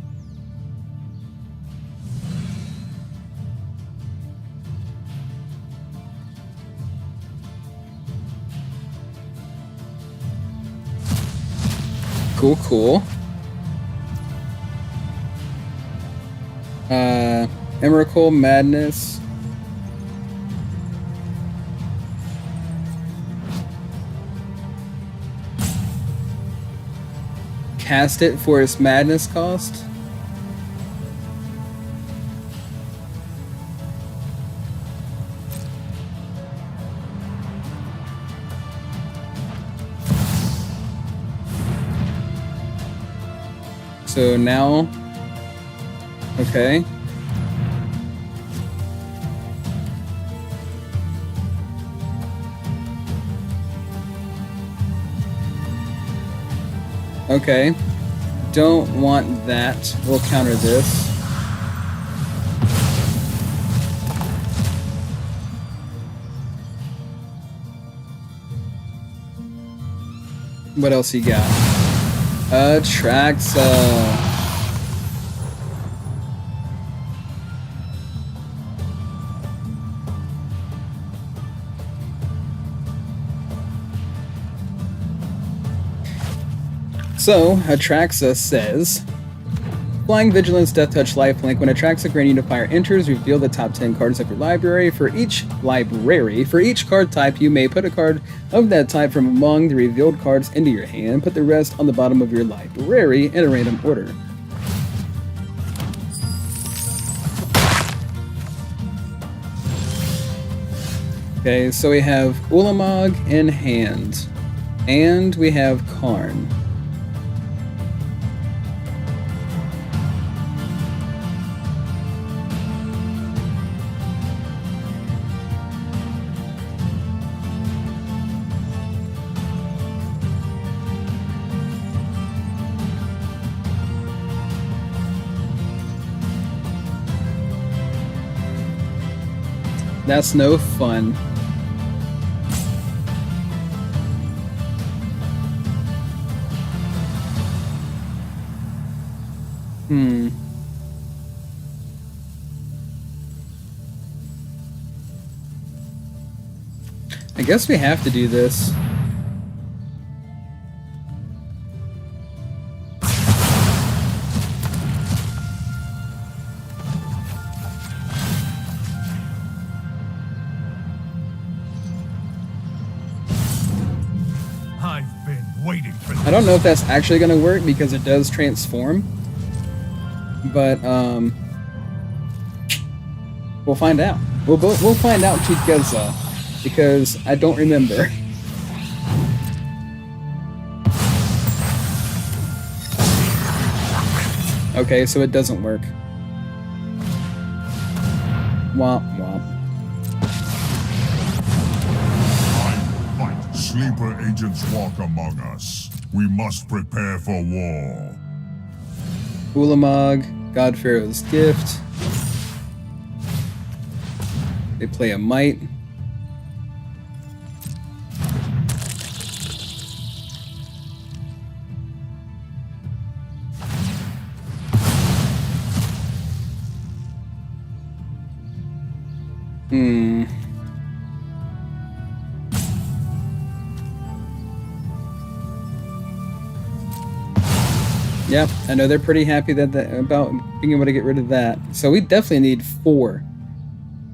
Cool. Emrakul Madness. Cast it for its madness cost. So now, okay. Okay. Don't want that. We'll counter this. What else he got? Atraxa. So, Atraxa says, Flying Vigilance, Death Touch, Lifelink. When Atraxa Grand Unifier enters, reveal the top 10 cards of your library. For each card type, you may put a card of that type from among the revealed cards into your hand. Put the rest on the bottom of your library in a random order. Okay, so we have Ulamog in hand. And we have Karn. That's no fun. I guess we have to do this. I've been waiting for this. I don't know if that's actually going to work because it does transform. But, we'll find out. We'll find out together, because I don't remember. Okay, so it doesn't work. Womp womp. Fight. Sleeper agents walk among us. We must prepare for war. Ulamog, God Pharaoh's Gift. They play a Might. Yep, I know they're pretty happy about being able to get rid of that. So we definitely need 4.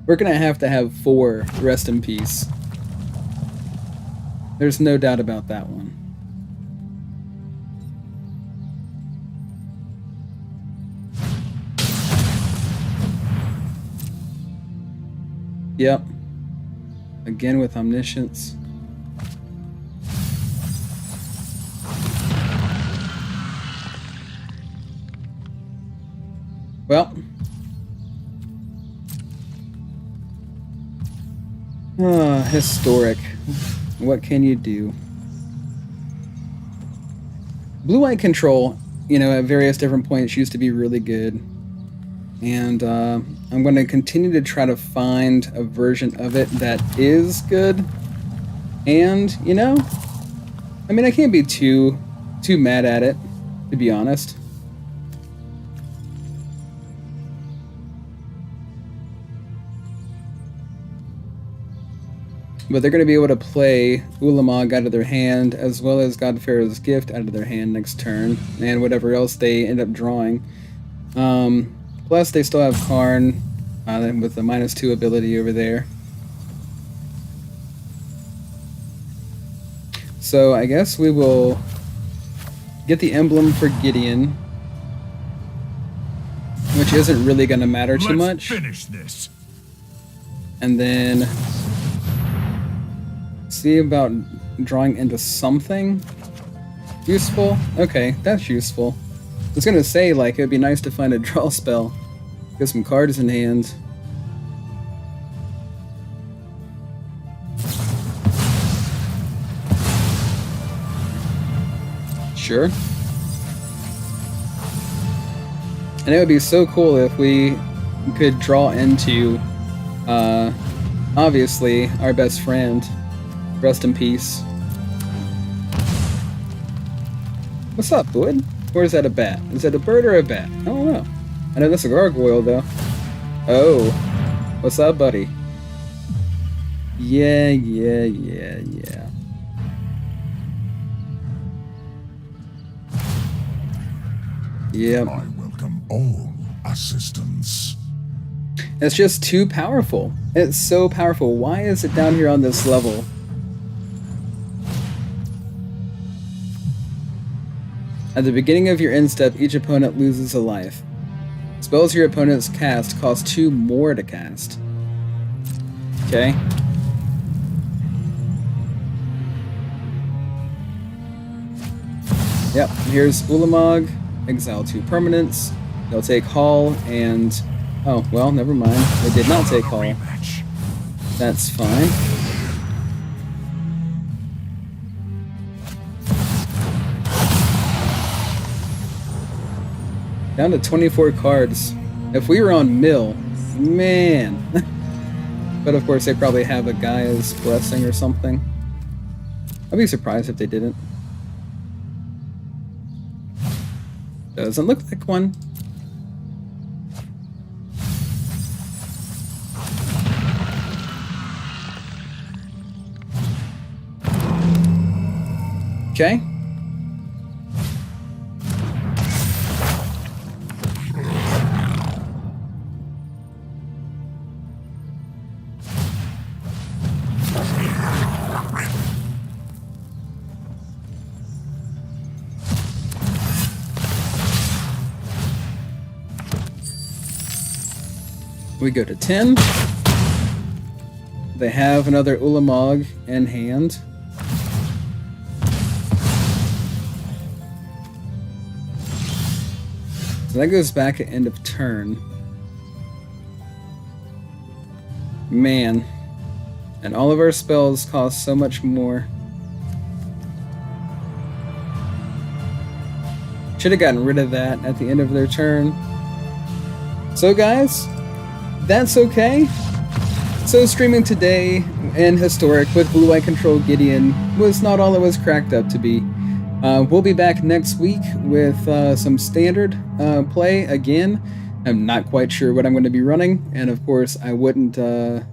We're gonna have to have 4 rest in peace. There's no doubt about that one. Yep. Again with Omniscience. Well. Historic. What can you do? Blue-white control, you know, at various different points used to be really good. And I'm going to continue to try to find a version of it that is good. And, you know, I mean, I can't be too mad at it, to be honest. But they're going to be able to play Ulamog out of their hand, as well as God Pharaoh's Gift out of their hand next turn, and whatever else they end up drawing. Plus, they still have Karn with the -2 ability over there. So I guess we will get the emblem for Gideon, which isn't really going to matter too much. Finish this. And then see about drawing into something useful. Okay, that's useful. I was gonna say, like, it'd be nice to find a draw spell. Get some cards in hand. Sure. And it would be so cool if we could draw into, obviously, our best friend. Rest in peace. What's up, bud? Or is that a bat? Is that a bird or a bat? I don't know. I know that's a gargoyle, though. Oh. What's up, buddy? Yeah. Yep. I welcome all assistance. It's just too powerful. It's so powerful. Why is it down here on this level? At the beginning of your end step, each opponent loses a life. Spells your opponents cast cost 2 more to cast. Okay. Yep, here's Ulamog. Exile 2 permanents. They'll take Hall and... Oh, well, never mind. They did not take Hall. That's fine. Down to 24 cards. If we were on mill, man. But of course they probably have a Gaia's Blessing or something. I'd be surprised if they didn't. Doesn't look like one. Okay. We go to 10. They have another Ulamog in hand. So that goes back at end of turn. Man. And all of our spells cost so much more. Should have gotten rid of that at the end of their turn. So guys, that's okay. So streaming today in Historic with Blue-White Control Gideon was not all it was cracked up to be. We'll be back next week with some standard play again. I'm not quite sure what I'm going to be running, and of course I wouldn't tell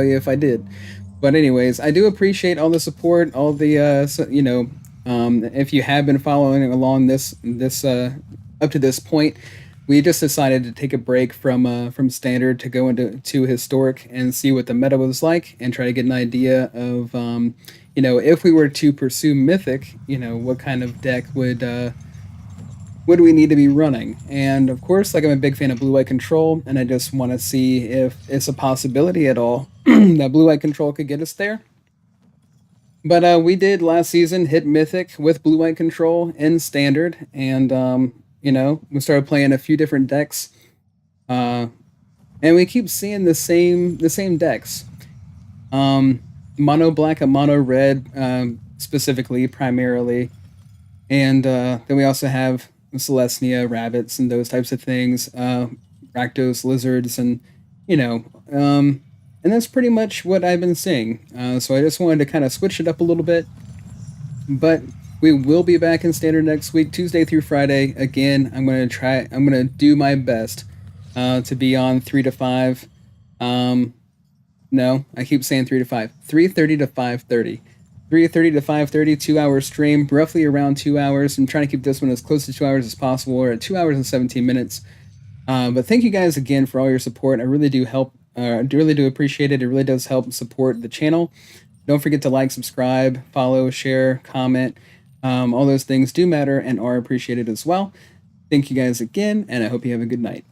you if I did. But anyways, I do appreciate all the support, all the if you have been following along this up to this point. We just decided to take a break from standard to go into historic and see what the meta was like and try to get an idea of if we were to pursue mythic, what kind of deck would we need to be running. And of course, like, I'm a big fan of Blue-White Control, and I just want to see if it's a possibility at all that Blue-White Control could get us there. But we did last season hit mythic with Blue-White Control in standard, and we started playing a few different decks, and we keep seeing the same decks. Mono black and mono red, specifically, primarily, and then we also have Celestia, rabbits, and those types of things, Rakdos, lizards, and and that's pretty much what I've been seeing. So I just wanted to kind of switch it up a little bit, but we will be back in standard next week, Tuesday through Friday. Again, I'm going to do my best to be on 3 to 5. No, I keep saying 3 to 5. 3:30 to 5:30. 3:30 to 5:30, 2-hour stream, roughly around 2 hours. I'm trying to keep this one as close to 2 hours as possible. We're at 2 hours and 17 minutes. But thank you guys again for all your support. I really do appreciate it. It really does help support the channel. Don't forget to like, subscribe, follow, share, comment. All those things do matter and are appreciated as well. Thank you guys again, and I hope you have a good night.